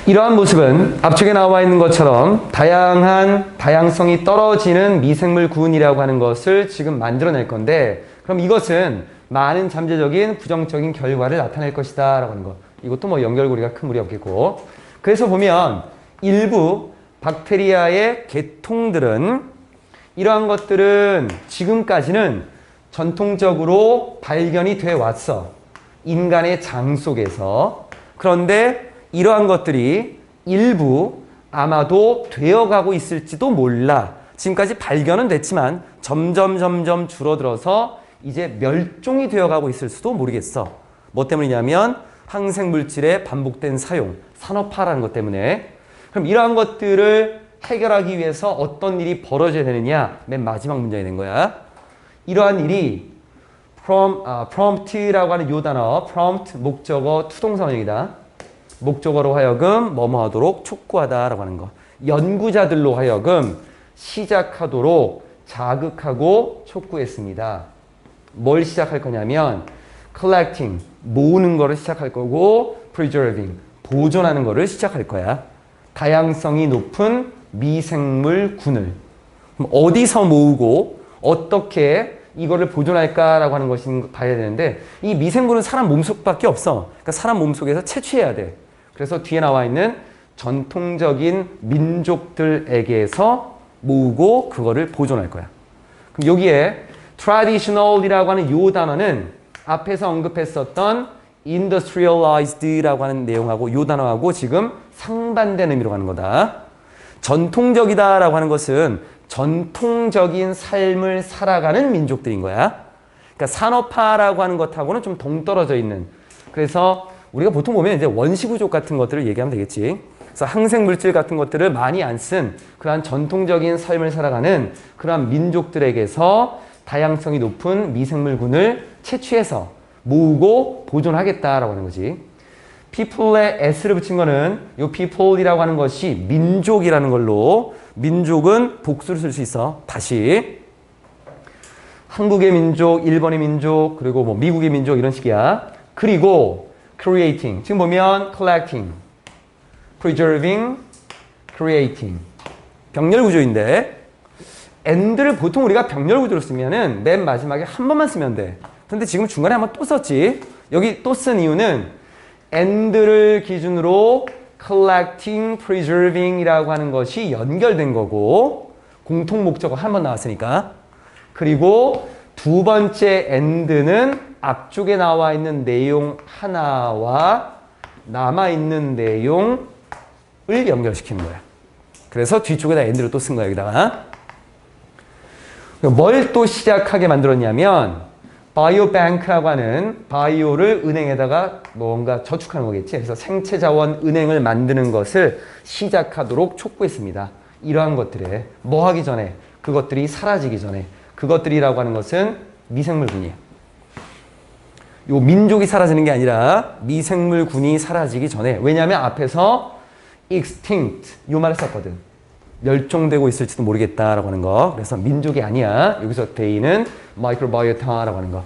이러한 모습은 앞쪽에 나와 있는 것처럼 다양성이 떨어지는 미생물군이라고 하는 것을 지금 만들어낼 건데, 그럼 이것은 많은 잠재적인 부정적인 결과를 나타낼 것이다 라고 하는 것. 이것도 뭐 연결고리가 큰 무리 없겠고. 그래서 보면 일부 박테리아의 계통들은 이러한 것들은 지금까지는 전통적으로 발견이 돼 왔어. 인간의 장 속에서. 그런데 이러한 것들이 일부 아마도 되어가고 있을지도 몰라. 지금까지 발견은 됐지만 점점 줄어들어서 이제 멸종이 되어가고 있을 수도 모르겠어. 뭐 때문이냐면 항생물질의 반복된 사용, 산업화라는 것 때문에. 그럼 이러한 것들을 해결하기 위해서 어떤 일이 벌어져야 되느냐? 맨 마지막 문장이 된 거야. 이러한 일이 prompt라고 하는 요 단어, prompt 목적어 투동사원형이다. 목적어로 하여금 뭐뭐 하도록 촉구하다라고 하는 거. 연구자들로 하여금 시작하도록 자극하고 촉구했습니다. 뭘 시작할 거냐면 collecting, 모으는 거를 시작할 거고 preserving, 보존하는 거를 시작할 거야. 다양성이 높은 미생물군을. 그럼 어디서 모으고 어떻게 이거를 보존할까라고 하는 것이 봐야 되는데 이 미생물은 사람 몸속밖에 없어. 그러니까 사람 몸속에서 채취해야 돼. 그래서 뒤에 나와 있는 전통적인 민족들에게서 모으고 그거를 보존할 거야. 그럼 여기에 traditional이라고 하는 요 단어는 앞에서 언급했었던 industrialized라고 하는 내용하고 요 단어하고 지금 상반된 의미로 가는 거다. 전통적이다라고 하는 것은 전통적인 삶을 살아가는 민족들인 거야. 그러니까 산업화라고 하는 것하고는 좀 동떨어져 있는. 그래서 우리가 보통 보면 이제 원시부족 같은 것들을 얘기하면 되겠지. 그래서 항생물질 같은 것들을 많이 안 쓴 그러한 전통적인 삶을 살아가는 그러한 민족들에게서 다양성이 높은 미생물군을 채취해서 모으고 보존하겠다라고 하는 거지. people에 s를 붙인 거는 이 people이라고 하는 것이 민족이라는 걸로, 민족은 복수를 쓸 수 있어. 다시 한국의 민족, 일본의 민족, 그리고 뭐 미국의 민족 이런 식이야. 그리고 creating, 지금 보면 collecting, preserving, creating. 병렬 구조인데 and를 보통 우리가 병렬 구조로 쓰면은 맨 마지막에 한 번만 쓰면 돼. 근데 지금 중간에 한번 또 썼지. 여기 또 쓴 이유는 and를 기준으로 collecting, preserving 이라고 하는 것이 연결된 거고 공통 목적어 한 번 나왔으니까. 그리고 두 번째 and는 앞쪽에 나와 있는 내용 하나와 남아있는 내용을 연결시키는 거야. 그래서 뒤쪽에다 and를 또 쓴 거야, 여기다가. 뭘 또 시작하게 만들었냐면 바이오뱅크라고 하는 바이오를 은행에다가 뭔가 저축하는 거겠지. 그래서 생체자원 은행을 만드는 것을 시작하도록 촉구했습니다. 이러한 것들에 뭐 하기 전에 그것들이 사라지기 전에 그것들이라고 하는 것은 미생물군이에요. 요 민족이 사라지는 게 아니라 미생물군이 사라지기 전에. 왜냐하면 앞에서 extinct 요 말을 썼거든. 멸종되고 있을지도 모르겠다라고 하는 거. 그래서 민족이 아니야. 여기서 데이는 마이크로바이오타라고 하는 거.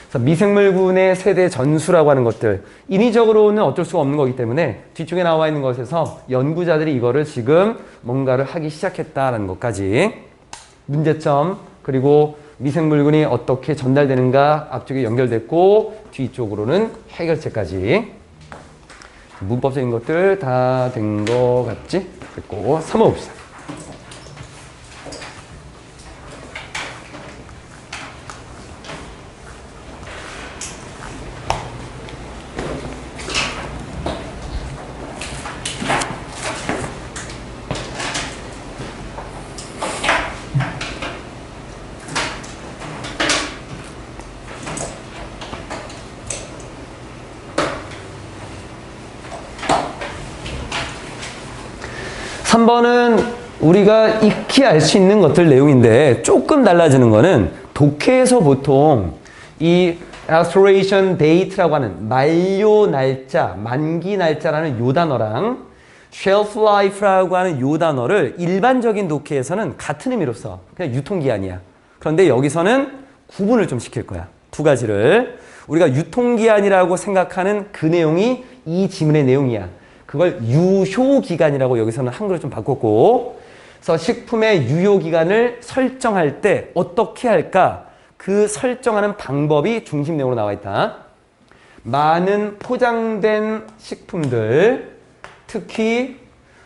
그래서 미생물군의 세대 전수라고 하는 것들 인위적으로는 어쩔 수가 없는 거기 때문에 뒤쪽에 나와 있는 것에서 연구자들이 이거를 지금 뭔가를 하기 시작했다라는 것까지 문제점 그리고 미생물군이 어떻게 전달되는가 앞쪽에 연결됐고 뒤쪽으로는 해결책까지 문법적인 것들 다 된 거 같지? 됐고 3번 봅시다. 3번은 우리가 익히 알 수 있는 것들 내용인데 조금 달라지는 거는 독해에서 보통 이 expiration date라고 하는 만료 날짜, 만기 날짜라는 요 단어랑 shelf life라고 하는 요 단어를 일반적인 독해에서는 같은 의미로 써. 그냥 유통기한이야. 그런데 여기서는 구분을 좀 시킬 거야. 두 가지를. 우리가 유통기한이라고 생각하는 그 내용이 이 지문의 내용이야. 그걸 유효기간이라고 여기서는 한글을 좀 바꿨고, 그래서 식품의 유효기간을 설정할 때 어떻게 할까? 그 설정하는 방법이 중심 내용으로 나와 있다. 많은 포장된 식품들, 특히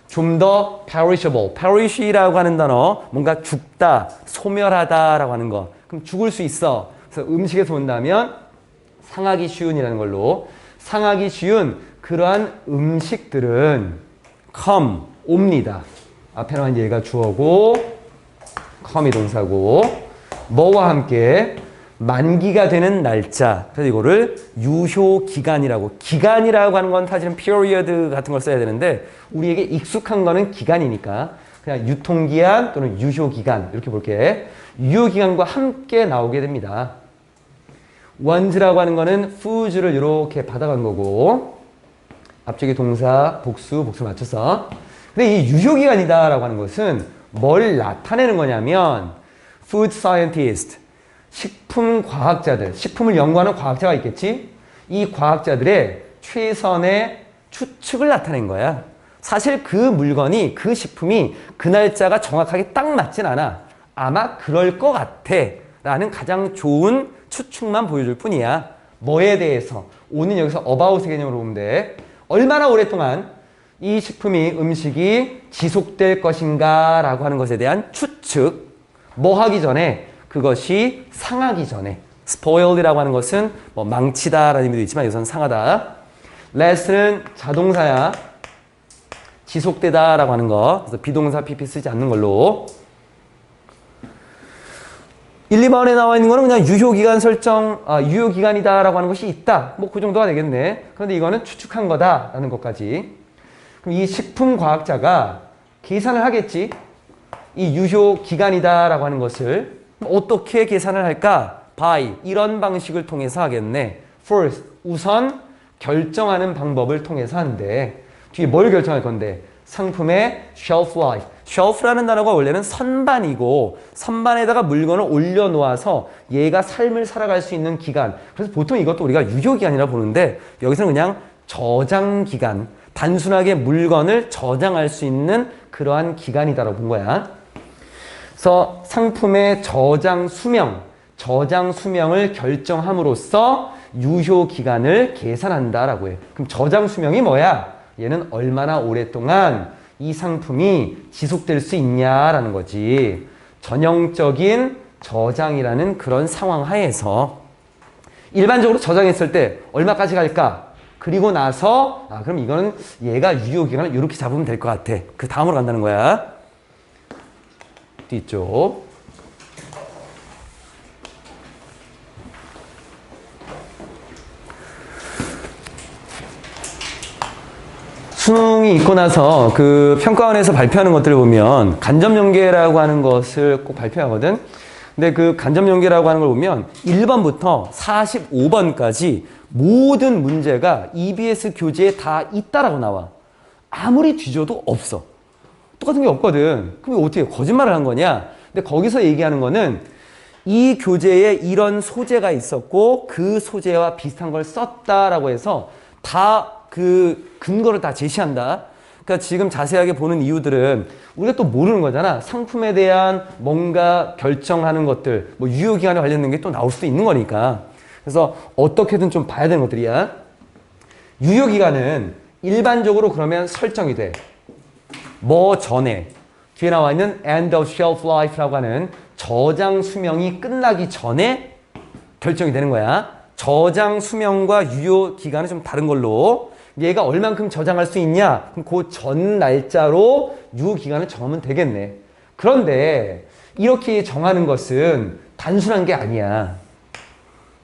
좀 더 perishable, perish라고 하는 단어, 뭔가 죽다, 소멸하다라고 하는 거. 그럼 죽을 수 있어. 그래서 음식에서 본다면 상하기 쉬운이라는 걸로 상하기 쉬운 그러한 음식들은 come, 옵니다. 앞에 나온 얘가 주어고 come이 동사고 뭐와 함께 만기가 되는 날짜. 그래서 이거를 유효기간이라고. 기간이라고 하는 건 사실은 period 같은 걸 써야 되는데 우리에게 익숙한 거는 기간이니까 그냥 유통기한 또는 유효기간 이렇게 볼게. 유효기간과 함께 나오게 됩니다. ones라고 하는 거는 foods를 이렇게 받아간 거고 앞쪽에 동사, 복수 맞춰서. 근데 이 유효기간이다 라고 하는 것은 뭘 나타내는 거냐면 food scientist, 식품 과학자들, 식품을 연구하는 과학자가 있겠지? 이 과학자들의 최선의 추측을 나타낸 거야. 사실 그 물건이, 그 식품이 그 날짜가 정확하게 딱 맞진 않아. 아마 그럴 것 같아 라는 가장 좋은 추측만 보여줄 뿐이야. 뭐에 대해서? 오는 여기서 about의 개념으로 보면 돼. 얼마나 오랫동안 이 식품이, 음식이 지속될 것인가 라고 하는 것에 대한 추측. 뭐 하기 전에? 그것이 상하기 전에. spoiled이라고 하는 것은 뭐 망치다 라는 의미도 있지만 여기서는 상하다. last는 자동사야. 지속되다 라고 하는 거. 그래서 비동사 pp 쓰지 않는 걸로. 1, 2번에 나와 있는 거는 그냥 유효기간 설정, 유효기간이다 라고 하는 것이 있다. 뭐 그 정도가 되겠네. 그런데 이거는 추측한 거다 라는 것까지. 그럼 이 식품과학자가 계산을 하겠지. 이 유효기간이다 라고 하는 것을 어떻게 계산을 할까? by 이런 방식을 통해서 하겠네. first 우선 결정하는 방법을 통해서 하는데 뒤에 뭘 결정할 건데? 상품의 shelf life. shelf라는 단어가 원래는 선반이고 선반에다가 물건을 올려놓아서 얘가 삶을 살아갈 수 있는 기간. 그래서 보통 이것도 우리가 유효기간이라 보는데 여기서는 그냥 저장기간, 단순하게 물건을 저장할 수 있는 그러한 기간이다라고 본 거야. 그래서 상품의 저장 수명을 결정함으로써 유효 기간을 계산한다라고 해. 그럼 저장 수명이 뭐야? 얘는 얼마나 오랫동안 이 상품이 지속될 수 있냐라는 거지. 전형적인 저장이라는 그런 상황 하에서 일반적으로 저장했을 때 얼마까지 갈까? 그리고 나서 그럼 이거는 얘가 유효 기간을 이렇게 잡으면 될 것 같아. 그 다음으로 간다는 거야. 뒤쪽. 수능이 있고 나서 그 평가원에서 발표하는 것들을 보면 간접연계라고 하는 것을 꼭 발표하거든. 근데 그 간접연계라고 하는 걸 보면 1번부터 45번까지 모든 문제가 EBS 교재에 다 있다라고 나와. 아무리 뒤져도 없어. 똑같은 게 없거든. 그럼 어떻게 거짓말을 한 거냐? 근데 거기서 얘기하는 거는 이 교재에 이런 소재가 있었고 그 소재와 비슷한 걸 썼다라고 해서 다 그 근거를 다 제시한다. 그러니까 지금 자세하게 보는 이유들은 우리가 또 모르는 거잖아. 상품에 대한 뭔가 결정하는 것들, 뭐 유효기간에 관련된 게 또 나올 수도 있는 거니까. 그래서 어떻게든 좀 봐야 되는 것들이야. 유효기간은 일반적으로 그러면 설정이 돼. 뭐 전에 뒤에 나와 있는 end of shelf life라고 하는 저장 수명이 끝나기 전에 결정이 되는 거야. 저장 수명과 유효 기간은 좀 다른 걸로 얘가 얼만큼 저장할 수 있냐? 그럼 그 전 날짜로 유효 기간을 정하면 되겠네. 그런데 이렇게 정하는 것은 단순한 게 아니야.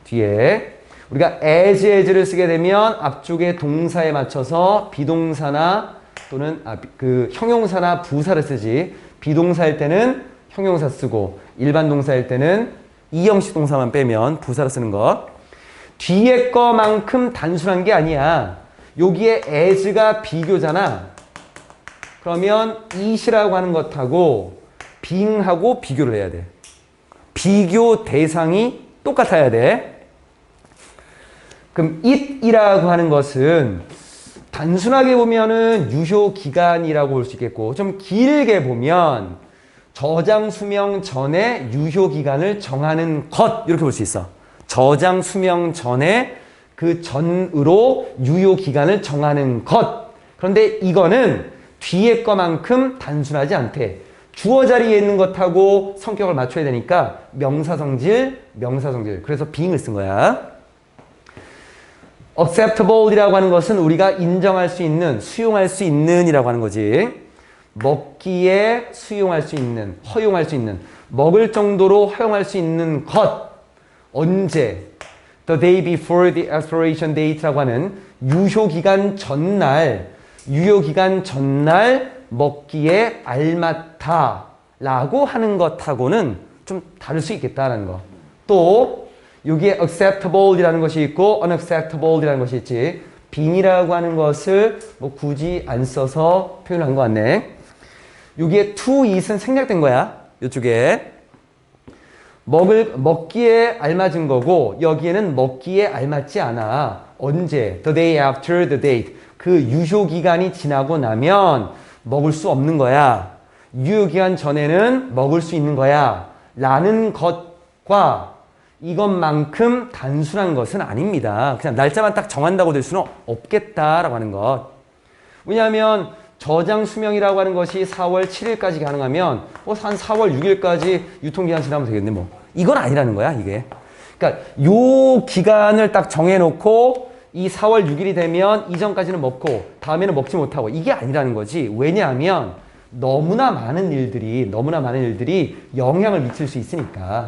뒤에 우리가 as를 쓰게 되면 앞쪽에 동사에 맞춰서 비동사나 또는 그 형용사나 부사를 쓰지. 비동사일 때는 형용사 쓰고 일반 동사일 때는 이형식 동사만 빼면 부사를 쓰는 것. 뒤에 거만큼 단순한 게 아니야. 여기에 as가 비교잖아. 그러면 it이라고 하는 것하고 being하고 비교를 해야 돼. 비교 대상이 똑같아야 돼. 그럼 it이라고 하는 것은 단순하게 보면은 유효 기간이라고 볼 수 있겠고 좀 길게 보면 저장 수명 전에 유효 기간을 정하는 것 이렇게 볼 수 있어. 저장 수명 전에 그 전으로 유효 기간을 정하는 것. 그런데 이거는 뒤에 거만큼 단순하지 않대. 주어 자리에 있는 것하고 성격을 맞춰야 되니까 명사성질. 그래서 being을 쓴 거야. acceptable이라고 하는 것은 우리가 인정할 수 있는, 수용할 수 있는 이라고 하는 거지. 먹기에 수용할 수 있는, 허용할 수 있는, 먹을 정도로 허용할 수 있는 것. 언제? The day before the expiration date라고 하는 유효기간 전날 먹기에 알맞다 라고 하는 것하고는 좀 다를 수 있겠다라는 거. 또 여기에 acceptable이라는 것이 있고 unacceptable이라는 것이 있지. being이라고 하는 것을 뭐 굳이 안 써서 표현한 것 같네. 여기에 to eat은 생략된 거야. 이쪽에. 먹기에 알맞은 거고 여기에는 먹기에 알맞지 않아. 언제? The day after the date. 그 유효기간이 지나고 나면 먹을 수 없는 거야. 유효기간 전에는 먹을 수 있는 거야. 라는 것과 이것만큼 단순한 것은 아닙니다. 그냥 날짜만 딱 정한다고 될 수는 없겠다라고 하는 것. 왜냐하면 저장 수명이라고 하는 것이 4월 7일까지 가능하면 한 4월 6일까지 유통기한 지나면 되겠네 뭐. 이건 아니라는 거야 이게. 그러니까 요 기간을 딱 정해놓고 이 4월 6일이 되면 이전까지는 먹고 다음에는 먹지 못하고 이게 아니라는 거지. 왜냐하면 너무나 많은 일들이 영향을 미칠 수 있으니까.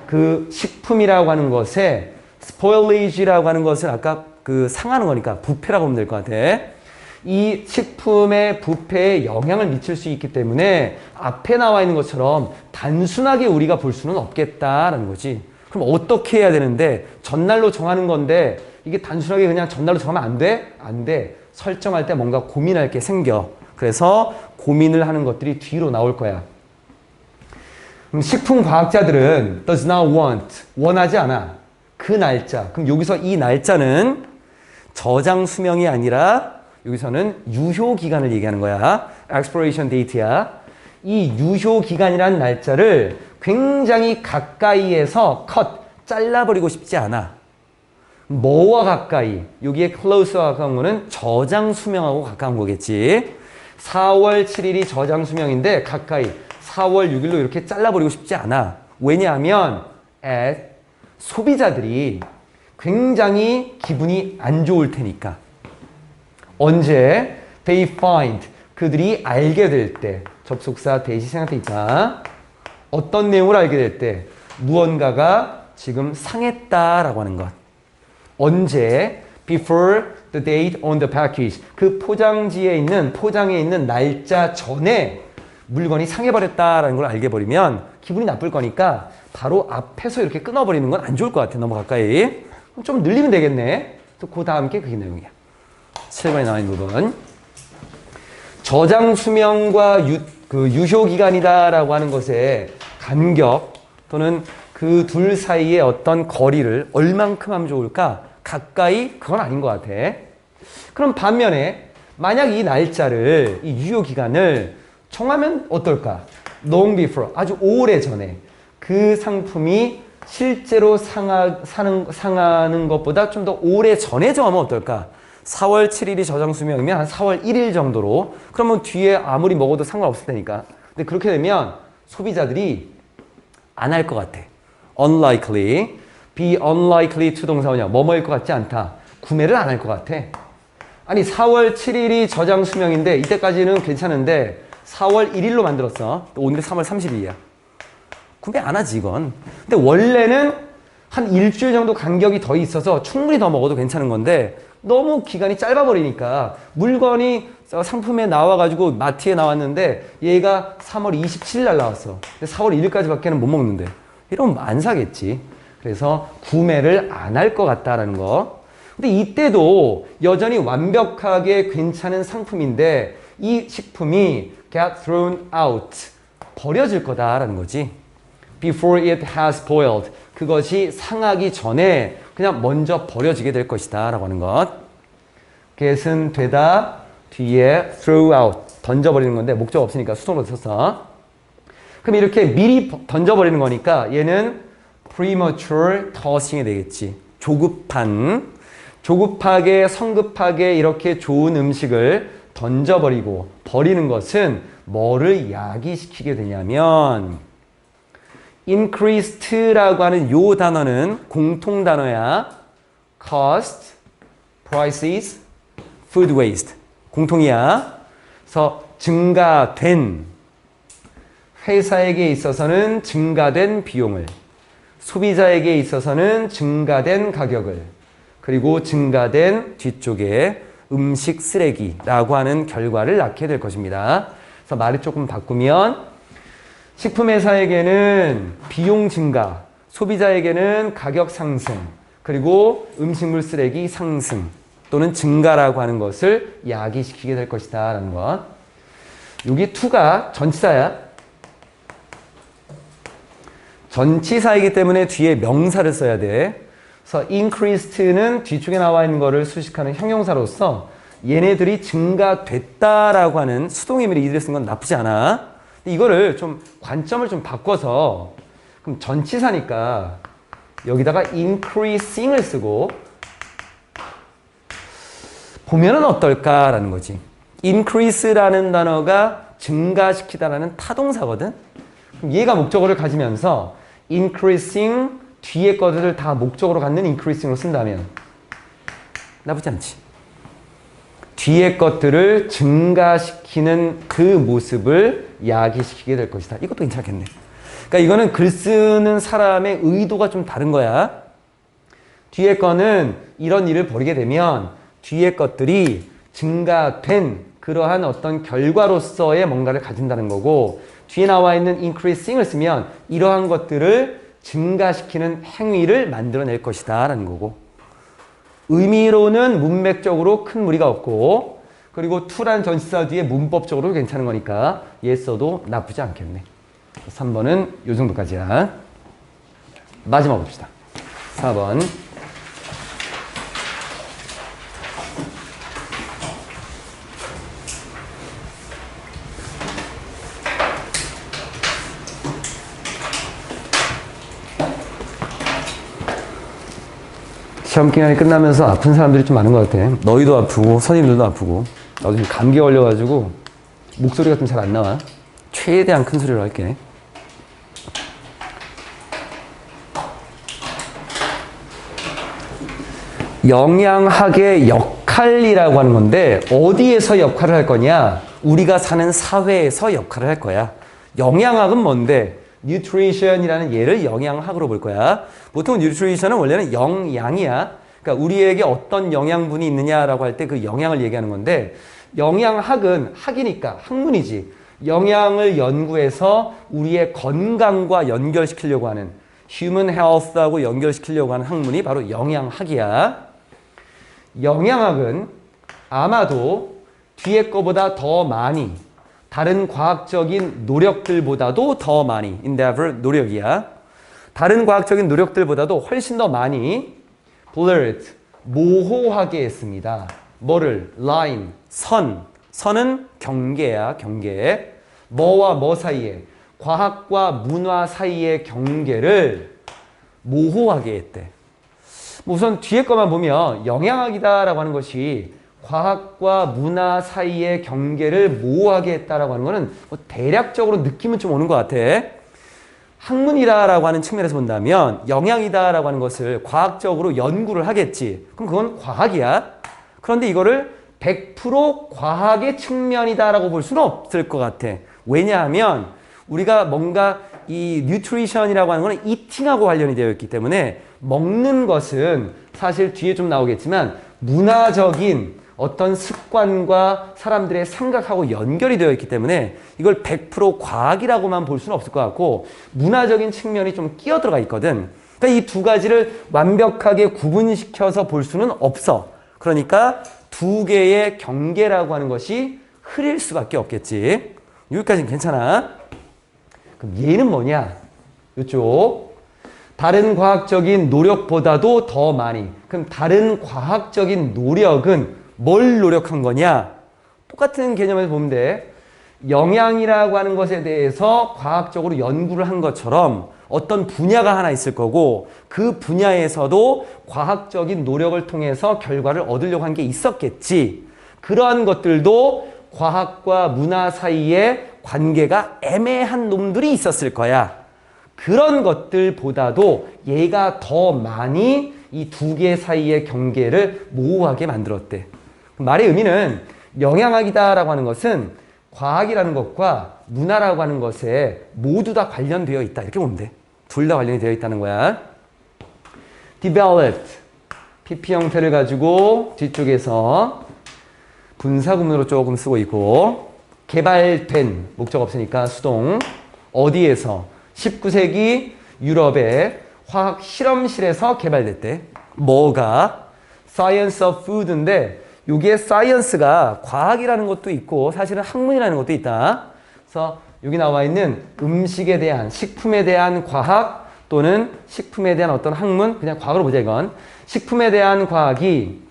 그 식품이라고 하는 것에 spoilage라고 하는 것은 아까 그 상하는 거니까 부패라고 보면 될 것 같아. 이 식품의 부패에 영향을 미칠 수 있기 때문에 앞에 나와 있는 것처럼 단순하게 우리가 볼 수는 없겠다라는 거지. 그럼 어떻게 해야 되는데 전날로 정하는 건데 이게 단순하게 그냥 전날로 정하면 안 돼? 안 돼. 설정할 때 뭔가 고민할 게 생겨. 그래서 고민을 하는 것들이 뒤로 나올 거야. 그럼 식품과학자들은 does not want, 원하지 않아. 그 날짜. 그럼 여기서 이 날짜는 저장 수명이 아니라 여기서는 유효 기간을 얘기하는 거야. expiration date야. 이 유효 기간이라는 날짜를 굉장히 가까이에서 잘라버리고 싶지 않아. 뭐와 가까이? 여기에 close와 가까운 거는 저장 수명하고 가까운 거겠지. 4월 7일이 저장 수명인데 가까이 4월 6일로 이렇게 잘라버리고 싶지 않아. 왜냐하면 소비자들이 굉장히 기분이 안 좋을 테니까. 언제? They find. 그들이 알게 될 때. 접속사 대시 생략돼 있다. 어떤 내용을 알게 될 때 무언가가 지금 상했다라고 하는 것. 언제? Before the date on the package. 그 포장지에 있는, 포장에 있는 날짜 전에 물건이 상해버렸다라는 걸 알게 버리면 기분이 나쁠 거니까 바로 앞에서 이렇게 끊어버리는 건 안 좋을 것 같아. 너무 가까이. 그럼 좀 늘리면 되겠네. 또 그 다음 게 그게 내용이야. 7번에 나와 있는 부분. 저장 수명과 유효 기간이다라고 하는 것의 간격 또는 그 둘 사이의 어떤 거리를 얼만큼 하면 좋을까? 가까이? 그건 아닌 것 같아. 그럼 반면에 만약 이 날짜를, 이 유효 기간을 정하면 어떨까? long before, 아주 오래 전에 그 상품이 실제로 상하는 것보다 좀 더 오래 전에 정하면 어떨까? 4월 7일이 저장 수명이면 한 4월 1일 정도로. 그러면 뒤에 아무리 먹어도 상관없을 테니까. 근데 그렇게 되면 소비자들이 안 할 것 같아. unlikely, be unlikely to 동사원이야. 뭐뭐일 것 같지 않다. 구매를 안 할 것 같아. 아니 4월 7일이 저장 수명인데 이때까지는 괜찮은데 4월 1일로 만들었어. 오늘이 3월 30일이야. 구매 안 하지 이건. 근데 원래는 한 일주일 정도 간격이 더 있어서 충분히 더 먹어도 괜찮은 건데 너무 기간이 짧아버리니까 물건이 상품에 나와가지고 마트에 나왔는데 얘가 3월 27일 날 나왔어. 근데 4월 1일까지밖에는 못 먹는데 이러면 안 사겠지. 그래서 구매를 안 할 것 같다라는 거. 근데 이때도 여전히 완벽하게 괜찮은 상품인데 이 식품이 get thrown out, 버려질 거다라는 거지. Before it has spoiled, 그것이 상하기 전에 그냥 먼저 버려지게 될 것이다 라고 하는 것. get은 되다, 뒤에 throw out, 던져버리는 건데 목적 없으니까 수동으로 썼어. 그럼 이렇게 미리 던져버리는 거니까 얘는 premature tossing이 되겠지. 조급하게 성급하게 이렇게 좋은 음식을 던져버리고 버리는 것은 뭐를 야기시키게 되냐면 increased라고 하는 요 단어는 공통 단어야. cost, prices, food waste. 공통이야. 그래서 증가된, 회사에게 있어서는 증가된 비용을, 소비자에게 있어서는 증가된 가격을, 그리고 증가된 뒤쪽에 음식 쓰레기라고 하는 결과를 낳게 될 것입니다. 그래서 말을 조금 바꾸면 식품회사에게는 비용 증가, 소비자에게는 가격 상승, 그리고 음식물 쓰레기 상승 또는 증가라고 하는 것을 야기시키게 될 것이다 라는 것. 여기 to가 전치사야. 전치사이기 때문에 뒤에 명사를 써야 돼. 그래서 increased는 뒤쪽에 나와 있는 거를 수식하는 형용사로서 얘네들이 증가됐다라고 하는 수동의미를 이들에 쓴 건 나쁘지 않아. 이거를 좀 관점을 좀 바꿔서 그럼 전치사니까 여기다가 increasing을 쓰고 보면은 어떨까라는 거지. increase라는 단어가 증가시키다라는 타동사거든. 그럼 얘가 목적어를 가지면서 increasing 뒤에 것들을 다 목적어로 갖는 increasing으로 쓴다면 나쁘지 않지. 뒤에 것들을 증가시키는 그 모습을 야기시키게 될 것이다. 이것도 괜찮겠네. 그러니까 이거는 글 쓰는 사람의 의도가 좀 다른 거야. 뒤에 거는 이런 일을 벌이게 되면 뒤에 것들이 증가된 그러한 어떤 결과로서의 뭔가를 가진다는 거고, 뒤에 나와 있는 increasing을 쓰면 이러한 것들을 증가시키는 행위를 만들어낼 것이다 라는 거고, 의미로는 문맥적으로 큰 무리가 없고, 그리고 to란 전치사 뒤에 문법적으로 괜찮은 거니까 얘 써도 나쁘지 않겠네. 3번은 요 정도까지야. 마지막 봅시다. 4번. 시험 기간이 끝나면서 아픈 사람들이 좀 많은 것 같아. 너희도 아프고 선생님들도 아프고. 나도 지금 감기 걸려가지고 목소리가 좀 잘 안 나와. 최대한 큰 소리로 할게. 영양학의 역할이라고 하는 건데 어디에서 역할을 할 거냐? 우리가 사는 사회에서 역할을 할 거야. 영양학은 뭔데? nutrition이라는 얘를 영양학으로 볼 거야. 보통 nutrition은 원래는 영양이야. 그러니까 우리에게 어떤 영양분이 있느냐라고 할 때 그 영양을 얘기하는 건데 영양학은 학이니까 학문이지. 영양을 연구해서 우리의 건강과 연결시키려고 하는 human health하고 연결시키려고 하는 학문이 바로 영양학이야. 영양학은 아마도 뒤에 거보다 더 많이 다른 과학적인 노력들보다도 더 많이 endeavor 노력이야. 다른 과학적인 노력들보다도 훨씬 더 많이 blurred 모호하게 했습니다. 뭐를? line 선은 경계야. 경계. 뭐와 뭐 사이에? 과학과 문화 사이의 경계를 모호하게 했대. 우선 뒤에 것만 보면 영양학이다라고 하는 것이 과학과 문화 사이의 경계를 모호하게 했다라고 하는 거는 뭐 대략적으로 느낌은 좀 오는 것 같아. 학문이다라고 하는 측면에서 본다면 영양이다라고 하는 것을 과학적으로 연구를 하겠지. 그럼 그건 과학이야. 그런데 이거를 100% 과학의 측면이다라고 볼 수는 없을 것 같아. 왜냐하면 우리가 뭔가 이 뉴트리션이라고 하는 거는 이팅하고 관련이 되어 있기 때문에 먹는 것은 사실 뒤에 좀 나오겠지만 문화적인 어떤 습관과 사람들의 생각하고 연결이 되어 있기 때문에 이걸 100% 과학이라고만 볼 수는 없을 것 같고 문화적인 측면이 좀 끼어 들어가 있거든. 그러니까 이 두 가지를 완벽하게 구분시켜서 볼 수는 없어. 그러니까 두 개의 경계라고 하는 것이 흐릴 수밖에 없겠지. 여기까지는 괜찮아. 그럼 얘는 뭐냐? 이쪽. 다른 과학적인 노력보다도 더 많이. 그럼 다른 과학적인 노력은 뭘 노력한 거냐? 똑같은 개념에서 보면 돼. 영양이라고 하는 것에 대해서 과학적으로 연구를 한 것처럼 어떤 분야가 하나 있을 거고 그 분야에서도 과학적인 노력을 통해서 결과를 얻으려고 한 게 있었겠지. 그러한 것들도 과학과 문화 사이에 관계가 애매한 놈들이 있었을 거야. 그런 것들보다도 얘가 더 많이 이 두 개 사이의 경계를 모호하게 만들었대. 말의 의미는 영양학이다라고 하는 것은 과학이라는 것과 문화라고 하는 것에 모두 다 관련되어 있다. 이렇게 보면 돼. 둘 다 관련이 되어 있다는 거야. developed. PP 형태를 가지고 뒤쪽에서 분사구문으로 조금 쓰고 있고 개발된 목적 없으니까 수동. 어디에서? 19세기 유럽의 화학 실험실에서 개발됐대. 뭐가? Science of Food인데 여기에 science가 과학이라는 것도 있고 사실은 학문이라는 것도 있다. 그래서 여기 나와 있는 음식에 대한, 식품에 대한 과학 또는 식품에 대한 어떤 학문, 그냥 과학으로 보자 이건. 식품에 대한 과학이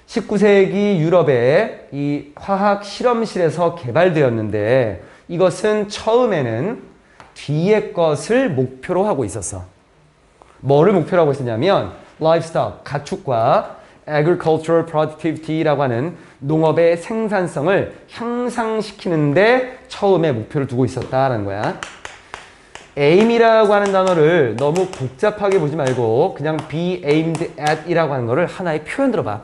19세기 유럽의 이 화학 실험실에서 개발되었는데 이것은 처음에는 뒤에 것을 목표로 하고 있었어. 뭐를 목표로 하고 있었냐면 livestock, 가축과 agricultural productivity라고 하는 농업의 생산성을 향상시키는데 처음에 목표를 두고 있었다라는 거야. aim이라고 하는 단어를 너무 복잡하게 보지 말고 그냥 be aimed at 이라고 하는 거를 하나의 표현 들어봐.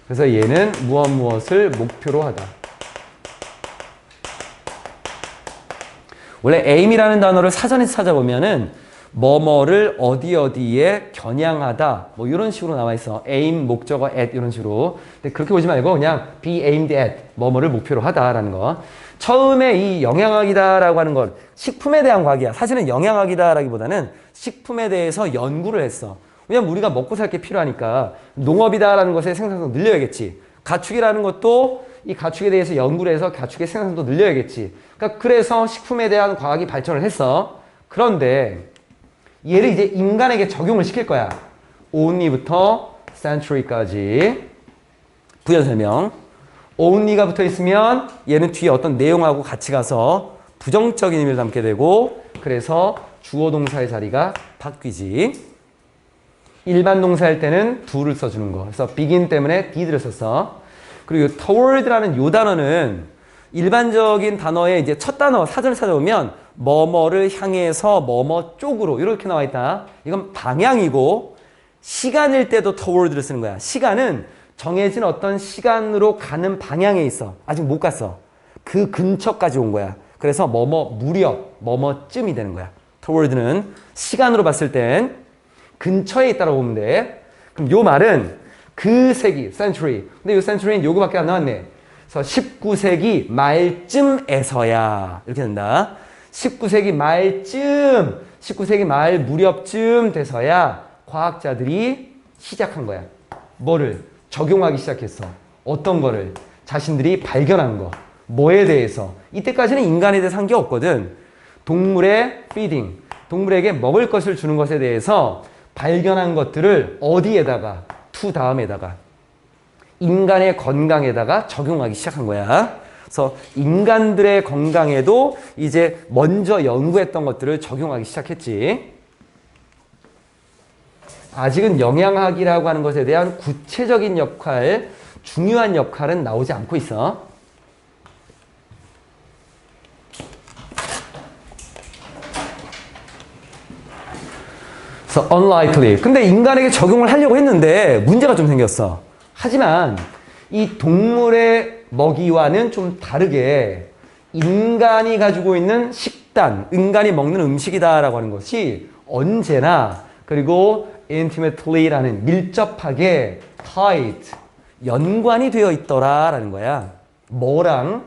그래서 얘는 무엇을 목표로 하다. 원래 aim이라는 단어를 사전에서 찾아보면은 뭐뭐를 어디에 겨냥하다 뭐 이런 식으로 나와 있어. aim, 목적어 at 이런 식으로. 근데 그렇게 보지 말고 그냥 be aimed at 뭐뭐를 목표로 하다라는 거. 처음에 이 영양학이다라고 하는 걸 식품에 대한 과학이야. 사실은 영양학이다라기보다는 식품에 대해서 연구를 했어. 왜냐면 우리가 먹고 살 게 필요하니까 농업이다라는 것의 생산성 늘려야겠지. 가축이라는 것도 이 가축에 대해서 연구를 해서 가축의 생산성도 늘려야겠지. 그러니까 그래서 식품에 대한 과학이 발전을 했어. 그런데 얘를 이제 인간에게 적용을 시킬 거야. only부터 century까지. 부연 설명. only가 붙어 있으면 얘는 뒤에 어떤 내용하고 같이 가서 부정적인 의미를 담게 되고 그래서 주어 동사의 자리가 바뀌지. 일반 동사일 때는 do를 써주는 거. 그래서 begin 때문에 did를 썼어. 그리고 toward라는 요 단어는 일반적인 단어의 이제 첫 단어 사전을 찾아보면 뭐뭐를 향해서 뭐뭐 쪽으로 이렇게 나와 있다. 이건 방향이고 시간일 때도 toward를 쓰는 거야. 시간은 정해진 어떤 시간으로 가는 방향에 있어. 아직 못 갔어. 그 근처까지 온 거야. 그래서 뭐뭐 무렵, 뭐뭐쯤이 되는 거야. toward는 시간으로 봤을 땐 근처에 있다고 보면 돼. 그럼 요 말은 그 세기, century. 근데 요 century는 요거밖에 안 나왔네. 그래서 19세기 말쯤에서야 이렇게 된다. 19세기 말쯤, 19세기 말 무렵쯤 돼서야 과학자들이 시작한 거야. 뭐를? 적용하기 시작했어. 어떤 거를? 자신들이 발견한 거. 뭐에 대해서? 이때까지는 인간에 대해서 한 게 없거든. 동물의 feeding, 동물에게 먹을 것을 주는 것에 대해서 발견한 것들을 어디에다가? to 다음에다가 인간의 건강에다가 적용하기 시작한 거야. 그래서 인간들의 건강에도 이제 먼저 연구했던 것들을 적용하기 시작했지. 아직은 영양학이라고 하는 것에 대한 구체적인 역할, 중요한 역할은 나오지 않고 있어. 그래서 unlikely. 근데 인간에게 적용을 하려고 했는데 문제가 좀 생겼어. 하지만 이 동물의 먹이와는 좀 다르게 인간이 가지고 있는 식단, 인간이 먹는 음식이다라고 하는 것이 언제나 그리고 intimately라는 밀접하게 tied, 연관이 되어 있더라라는 거야. 뭐랑?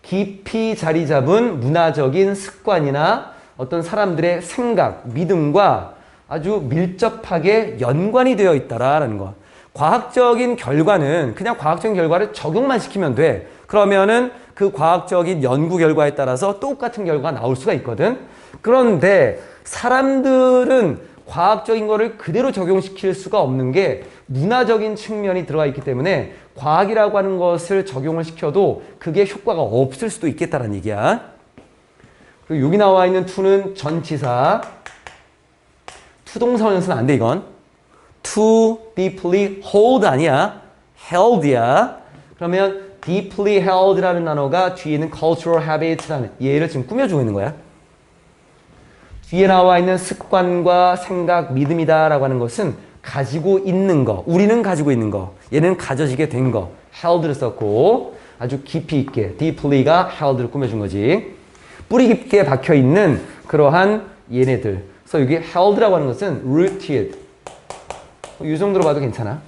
깊이 자리 잡은 문화적인 습관이나 어떤 사람들의 생각, 믿음과 아주 밀접하게 연관이 되어 있다라는 거. 과학적인 결과는 그냥 과학적인 결과를 적용만 시키면 돼. 그러면은 그 과학적인 연구 결과에 따라서 똑같은 결과가 나올 수가 있거든. 그런데 사람들은 과학적인 거를 그대로 적용시킬 수가 없는 게 문화적인 측면이 들어가 있기 때문에 과학이라고 하는 것을 적용을 시켜도 그게 효과가 없을 수도 있겠다는 얘기야. 그리고 여기 나와 있는 to는 전치사. 투동사 원형은 안 돼, 이건. to deeply hold 아니야. held야. 그러면 deeply held라는 단어가 뒤에 있는 cultural habits라는 얘를 지금 꾸며주고 있는 거야. 뒤에 나와 있는 습관과 생각, 믿음이다라고 하는 것은 가지고 있는 거, 우리는 가지고 있는 거, 얘는 가져지게 된 거, held를 썼고 아주 깊이 있게 deeply가 held를 꾸며준 거지. 뿌리 깊게 박혀있는 그러한 얘네들. 그래서 여기 held라고 하는 것은 rooted. 이 정도로 봐도 괜찮아.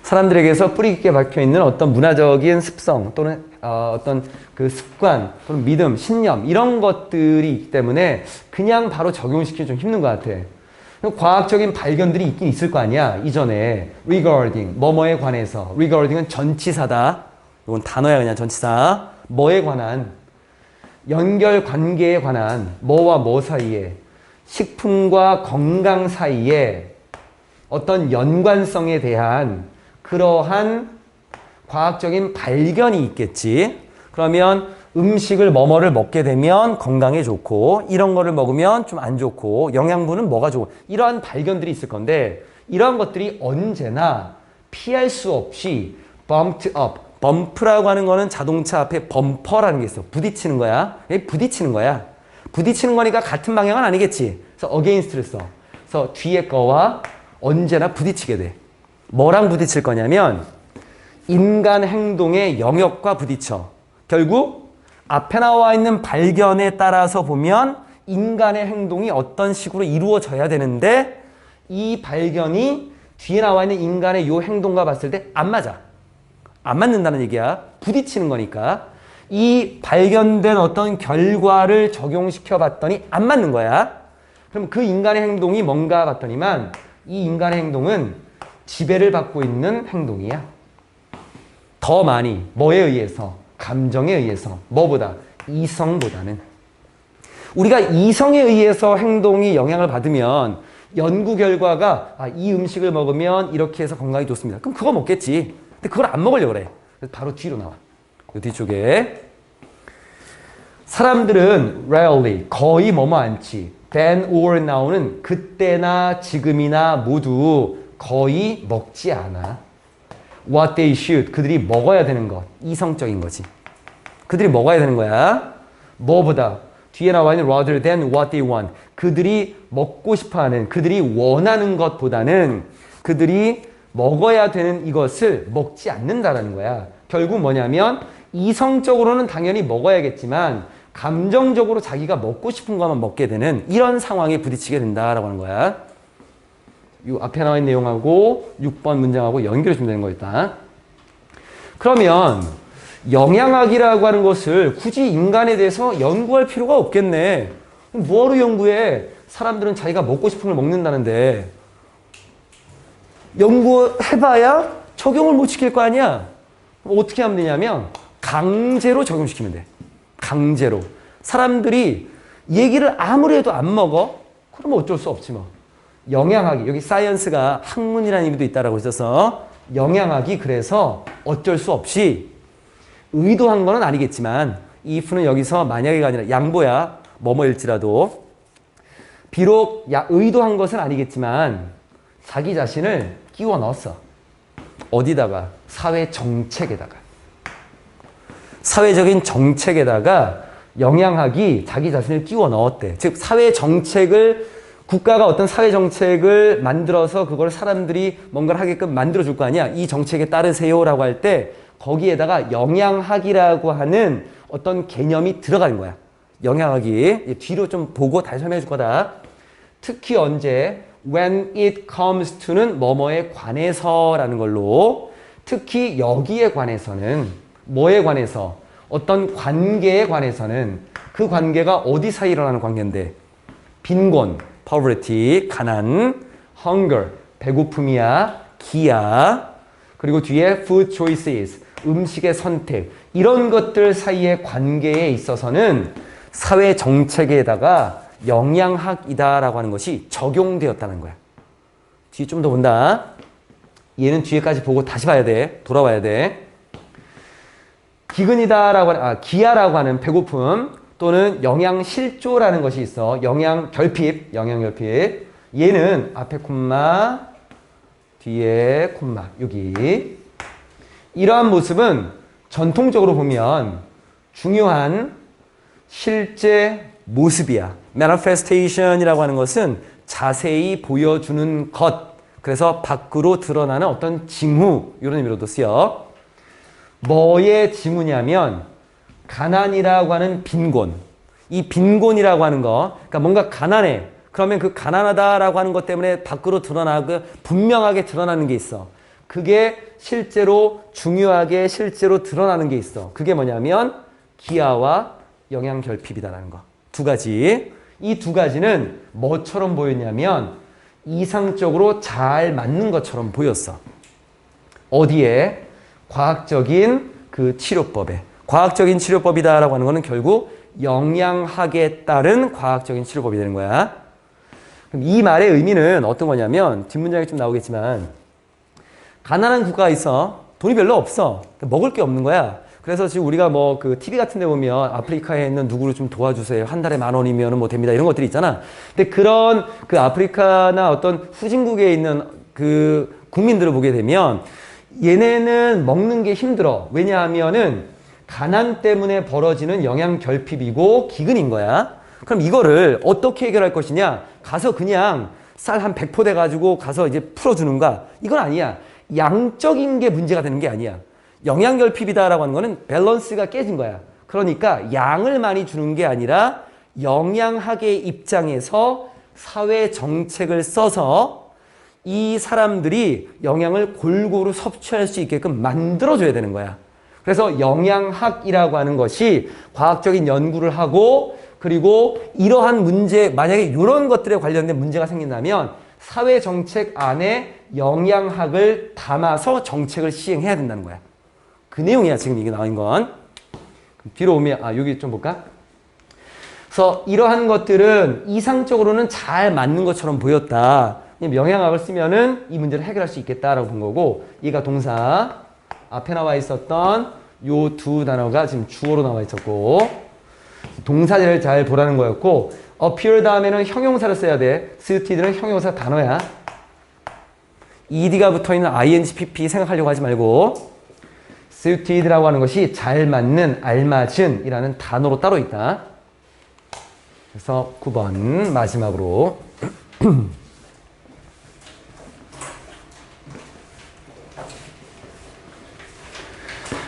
사람들에게서 뿌리 깊게 박혀있는 어떤 문화적인 습성 또는 어떤 그 습관 또는 믿음, 신념 이런 것들이 있기 때문에 그냥 바로 적용시키기 좀 힘든 것 같아. 과학적인 발견들이 있긴 있을 거 아니야. 이전에 regarding, 뭐뭐에 관해서. regarding은 전치사다. 이건 단어야 그냥 전치사. 뭐에 관한, 연결 관계에 관한, 뭐와 뭐 사이에, 식품과 건강 사이에 어떤 연관성에 대한 그러한 과학적인 발견이 있겠지. 그러면 음식을 뭐뭐를 먹게 되면 건강에 좋고 이런 거를 먹으면 좀 안 좋고 영양분은 뭐가 좋고 이러한 발견들이 있을 건데 이러한 것들이 언제나 피할 수 없이 bumped up. 범프라고 하는 거는 자동차 앞에 범퍼라는 게 있어. 부딪히는 거야. 부딪히는 거야. 부딪히는 거니까 같은 방향은 아니겠지. 그래서 against를 써. 그래서 뒤에 거와 언제나 부딪히게 돼. 뭐랑 부딪힐 거냐면 인간 행동의 영역과 부딪혀. 결국 앞에 나와 있는 발견에 따라서 보면 인간의 행동이 어떤 식으로 이루어져야 되는데 이 발견이 뒤에 나와 있는 인간의 이 행동과 봤을 때 안 맞아. 안 맞는다는 얘기야. 부딪히는 거니까. 이 발견된 어떤 결과를 적용시켜 봤더니 안 맞는 거야. 그럼 그 인간의 행동이 뭔가 봤더니만 이 인간의 행동은 지배를 받고 있는 행동이야. 더 많이 뭐에 의해서? 감정에 의해서. 뭐보다? 이성보다는. 우리가 이성에 의해서 행동이 영향을 받으면 연구 결과가 이 음식을 먹으면 이렇게 해서 건강이 좋습니다. 그럼 그거 먹겠지. 근데 그걸 안 먹으려고 그래. 그래서 바로 뒤로 나와. 이 뒤쪽에. 사람들은 rarely, 거의 뭐뭐 않지. then or now는 그때나 지금이나 모두 거의 먹지 않아. what they should, 그들이 먹어야 되는 것. 이성적인 거지. 그들이 먹어야 되는 거야. 뭐보다. 뒤에 나와 있는 rather than what they want. 그들이 먹고 싶어하는, 그들이 원하는 것보다는 그들이 먹어야 되는 이것을 먹지 않는다라는 거야. 결국 뭐냐면 이성적으로는 당연히 먹어야겠지만 감정적으로 자기가 먹고 싶은 것만 먹게 되는 이런 상황에 부딪히게 된다라고 하는 거야. 이 앞에 나와 있는 내용하고 6번 문장하고 연결해 주면 되는 거였다. 그러면 영양학이라고 하는 것을 굳이 인간에 대해서 연구할 필요가 없겠네. 뭐하러 연구해? 사람들은 자기가 먹고 싶은 걸 먹는다는데 연구해봐야 적용을 못 시킬 거 아니야? 어떻게 하면 되냐면 강제로 적용시키면 돼. 강제로. 사람들이 얘기를 아무리 해도 안 먹어? 그러면 어쩔 수 없지 뭐. 영양학이, 여기 사이언스가 학문이라는 의미도 있다라고 있어서 영양학이 그래서 어쩔 수 없이 의도한 건 아니겠지만 if는 여기서 만약에가 아니라 양보야. 뭐뭐일지라도 비록 의도한 것은 아니겠지만 자기 자신을 끼워 넣었어. 어디다가? 사회 정책에다가. 사회적인 정책에다가 영양학이 자기 자신을 끼워 넣었대. 즉 사회 정책을 국가가 어떤 사회 정책을 만들어서 그걸 사람들이 뭔가를 하게끔 만들어줄 거 아니야. 이 정책에 따르세요라고 할 때 거기에다가 영양학이라고 하는 어떤 개념이 들어가는 거야. 영양학이. 뒤로 좀 보고 다시 설명해 줄 거다. 특히 언제? When it comes to는 뭐뭐에 관해서라는 걸로 특히 여기에 관해서는 뭐에 관해서? 어떤 관계에 관해서는 그 관계가 어디 사이에 일어나는 관계인데 빈곤, poverty, 가난, hunger, 배고픔이야, 기야 그리고 뒤에 food choices, 음식의 선택 이런 것들 사이의 관계에 있어서는 사회 정책에다가 영양학이다라고 하는 것이 적용되었다는 거야. 뒤에 좀 더 본다. 얘는 뒤에까지 보고 다시 봐야 돼. 돌아와야 돼. 기근이다라고 하는, 기아라고 하는 배고픔 또는 영양실조라는 것이 있어. 영양결핍. 얘는 앞에 콤마, 뒤에 콤마. 여기. 이러한 모습은 전통적으로 보면 중요한 실제 모습이야. manifestation이라고 하는 것은 자세히 보여주는 것. 그래서 밖으로 드러나는 어떤 징후 이런 의미로도 쓰여. 뭐의 징후냐면 가난이라고 하는 빈곤. 이 빈곤이라고 하는 거 그러니까 뭔가 가난해. 그러면 그 가난하다라고 하는 것 때문에 밖으로 드러나고 분명하게 드러나는 게 있어. 그게 실제로 중요하게 실제로 드러나는 게 있어. 그게 뭐냐면 기아와 영양결핍이다라는 거. 두 가지. 이 두 가지는 뭐처럼 보였냐면 이상적으로 잘 맞는 것처럼 보였어. 어디에? 과학적인 그 치료법에. 과학적인 치료법이다라고 하는 거는 결국 영양학에 따른 과학적인 치료법이 되는 거야. 그럼 이 말의 의미는 어떤 거냐면 뒷문장에 좀 나오겠지만 가난한 국가가 있어. 돈이 별로 없어. 먹을 게 없는 거야. 그래서 지금 우리가 뭐 그 TV 같은 데 보면 아프리카에 있는 누구를 좀 도와주세요. 한 달에 10,000원이면 뭐 됩니다. 이런 것들이 있잖아. 근데 그런 그 아프리카나 어떤 후진국에 있는 그 국민들을 보게 되면 얘네는 먹는 게 힘들어. 왜냐하면은 가난 때문에 벌어지는 영양결핍이고 기근인 거야. 그럼 이거를 어떻게 해결할 것이냐? 가서 그냥 쌀 한 100포대 가지고 가서 이제 풀어주는가? 이건 아니야. 양적인 게 문제가 되는 게 아니야. 영양결핍이다라고 하는 거는 밸런스가 깨진 거야. 그러니까 양을 많이 주는 게 아니라 영양학의 입장에서 사회 정책을 써서 이 사람들이 영양을 골고루 섭취할 수 있게끔 만들어줘야 되는 거야. 그래서 영양학이라고 하는 것이 과학적인 연구를 하고 그리고 이러한 문제, 만약에 이런 것들에 관련된 문제가 생긴다면 사회 정책 안에 영양학을 담아서 정책을 시행해야 된다는 거야. 그 내용이야, 지금 이게 나온 건. 뒤로 오면, 여기 좀 볼까? 그래서 이러한 것들은 이상적으로는 잘 맞는 것처럼 보였다. 영양학을 쓰면은 이 문제를 해결할 수 있겠다라고 본 거고, 얘가 동사, 앞에 나와 있었던 요 두 단어가 지금 주어로 나와 있었고, 동사를 잘 보라는 거였고 appear 다음에는 형용사를 써야 돼. suited는 형용사 단어야. ed가 붙어있는 ing, pp 생각하려고 하지 말고 suited라고 하는 것이 잘 맞는, 알맞은 이라는 단어로 따로 있다. 그래서 9번 마지막으로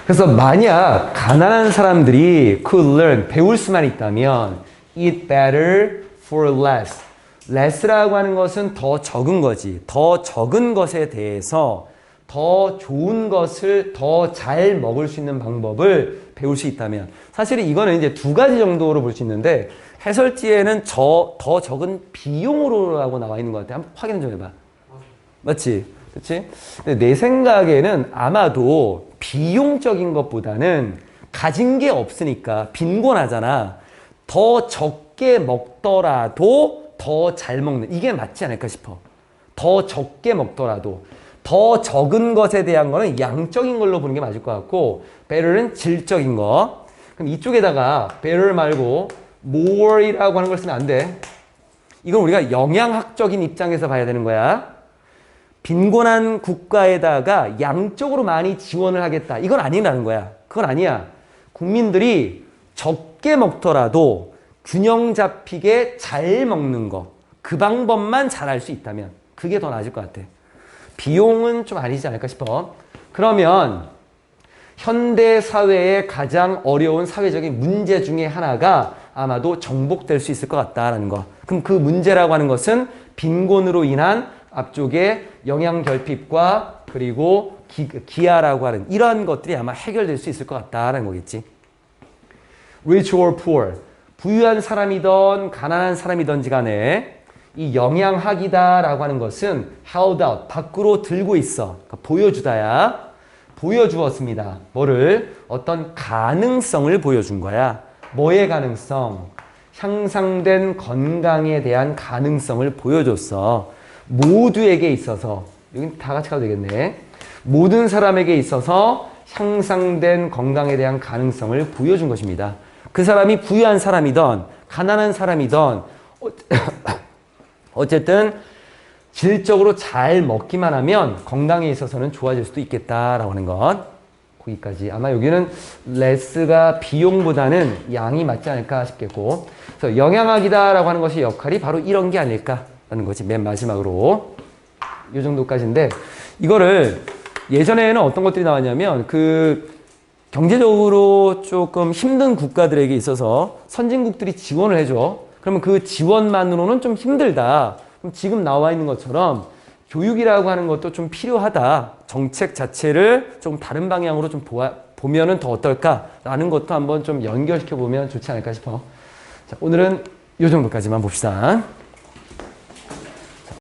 그래서 만약 가난한 사람들이 could learn, 배울 수만 있다면 eat better for less. less라고 하는 것은 더 적은 거지. 더 적은 것에 대해서 더 좋은 것을 더 잘 먹을 수 있는 방법을 배울 수 있다면 사실 이거는 이제 두 가지 정도로 볼 수 있는데 해설지에는 더 적은 비용으로라고 나와 있는 것 같아. 한번 확인 좀 해봐. 맞지? 그치? 근데 내 생각에는 아마도 비용적인 것보다는 가진 게 없으니까 빈곤하잖아. 더 적게 먹더라도 더 잘 먹는 이게 맞지 않을까 싶어. 더 적게 먹더라도 더 적은 것에 대한 거는 양적인 걸로 보는 게 맞을 것 같고 better는 질적인 거. 그럼 이쪽에다가 better 말고 more이라고 하는 걸 쓰면 안 돼. 이건 우리가 영양학적인 입장에서 봐야 되는 거야. 빈곤한 국가에다가 양적으로 많이 지원을 하겠다. 이건 아니라는 거야. 그건 아니야. 국민들이 적게 먹더라도 균형 잡히게 잘 먹는 거. 그 방법만 잘 알 수 있다면 그게 더 나아질 것 같아. 비용은 좀 아니지 않을까 싶어. 그러면 현대 사회의 가장 어려운 사회적인 문제 중에 하나가 아마도 정복될 수 있을 것 같다라는 거. 그럼 그 문제라고 하는 것은 빈곤으로 인한 앞쪽에 영양 결핍과 그리고 기아라고 하는 이러한 것들이 아마 해결될 수 있을 것 같다라는 거겠지. Rich or poor. 부유한 사람이든 가난한 사람이든지 간에 이 영양학이다라고 하는 것은 held out, 밖으로 들고 있어. 그러니까 보여주다야. 보여주었습니다. 뭐를? 어떤 가능성을 보여준 거야. 뭐의 가능성? 향상된 건강에 대한 가능성을 보여줬어. 모두에게 있어서, 여긴 다 같이 가도 되겠네. 모든 사람에게 있어서 향상된 건강에 대한 가능성을 보여준 것입니다. 그 사람이 부유한 사람이든 가난한 사람이든 어쨌든 질적으로 잘 먹기만 하면 건강에 있어서는 좋아질 수도 있겠다라고 하는 것. 거기까지. 아마 여기는 레스가 비용보다는 양이 맞지 않을까 싶겠고. 그래서 영양학이다라고 하는 것의 역할이 바로 이런 게 아닐까라는 거지. 맨 마지막으로. 이 정도까지인데 이거를 예전에는 어떤 것들이 나왔냐면 경제적으로 조금 힘든 국가들에게 있어서 선진국들이 지원을 해줘. 그러면 그 지원만으로는 좀 힘들다. 그럼 지금 나와 있는 것처럼 교육이라고 하는 것도 좀 필요하다. 정책 자체를 좀 다른 방향으로 좀 보면은 더 어떨까라는 것도 한번 좀 연결시켜 보면 좋지 않을까 싶어. 자, 오늘은 이 정도까지만 봅시다.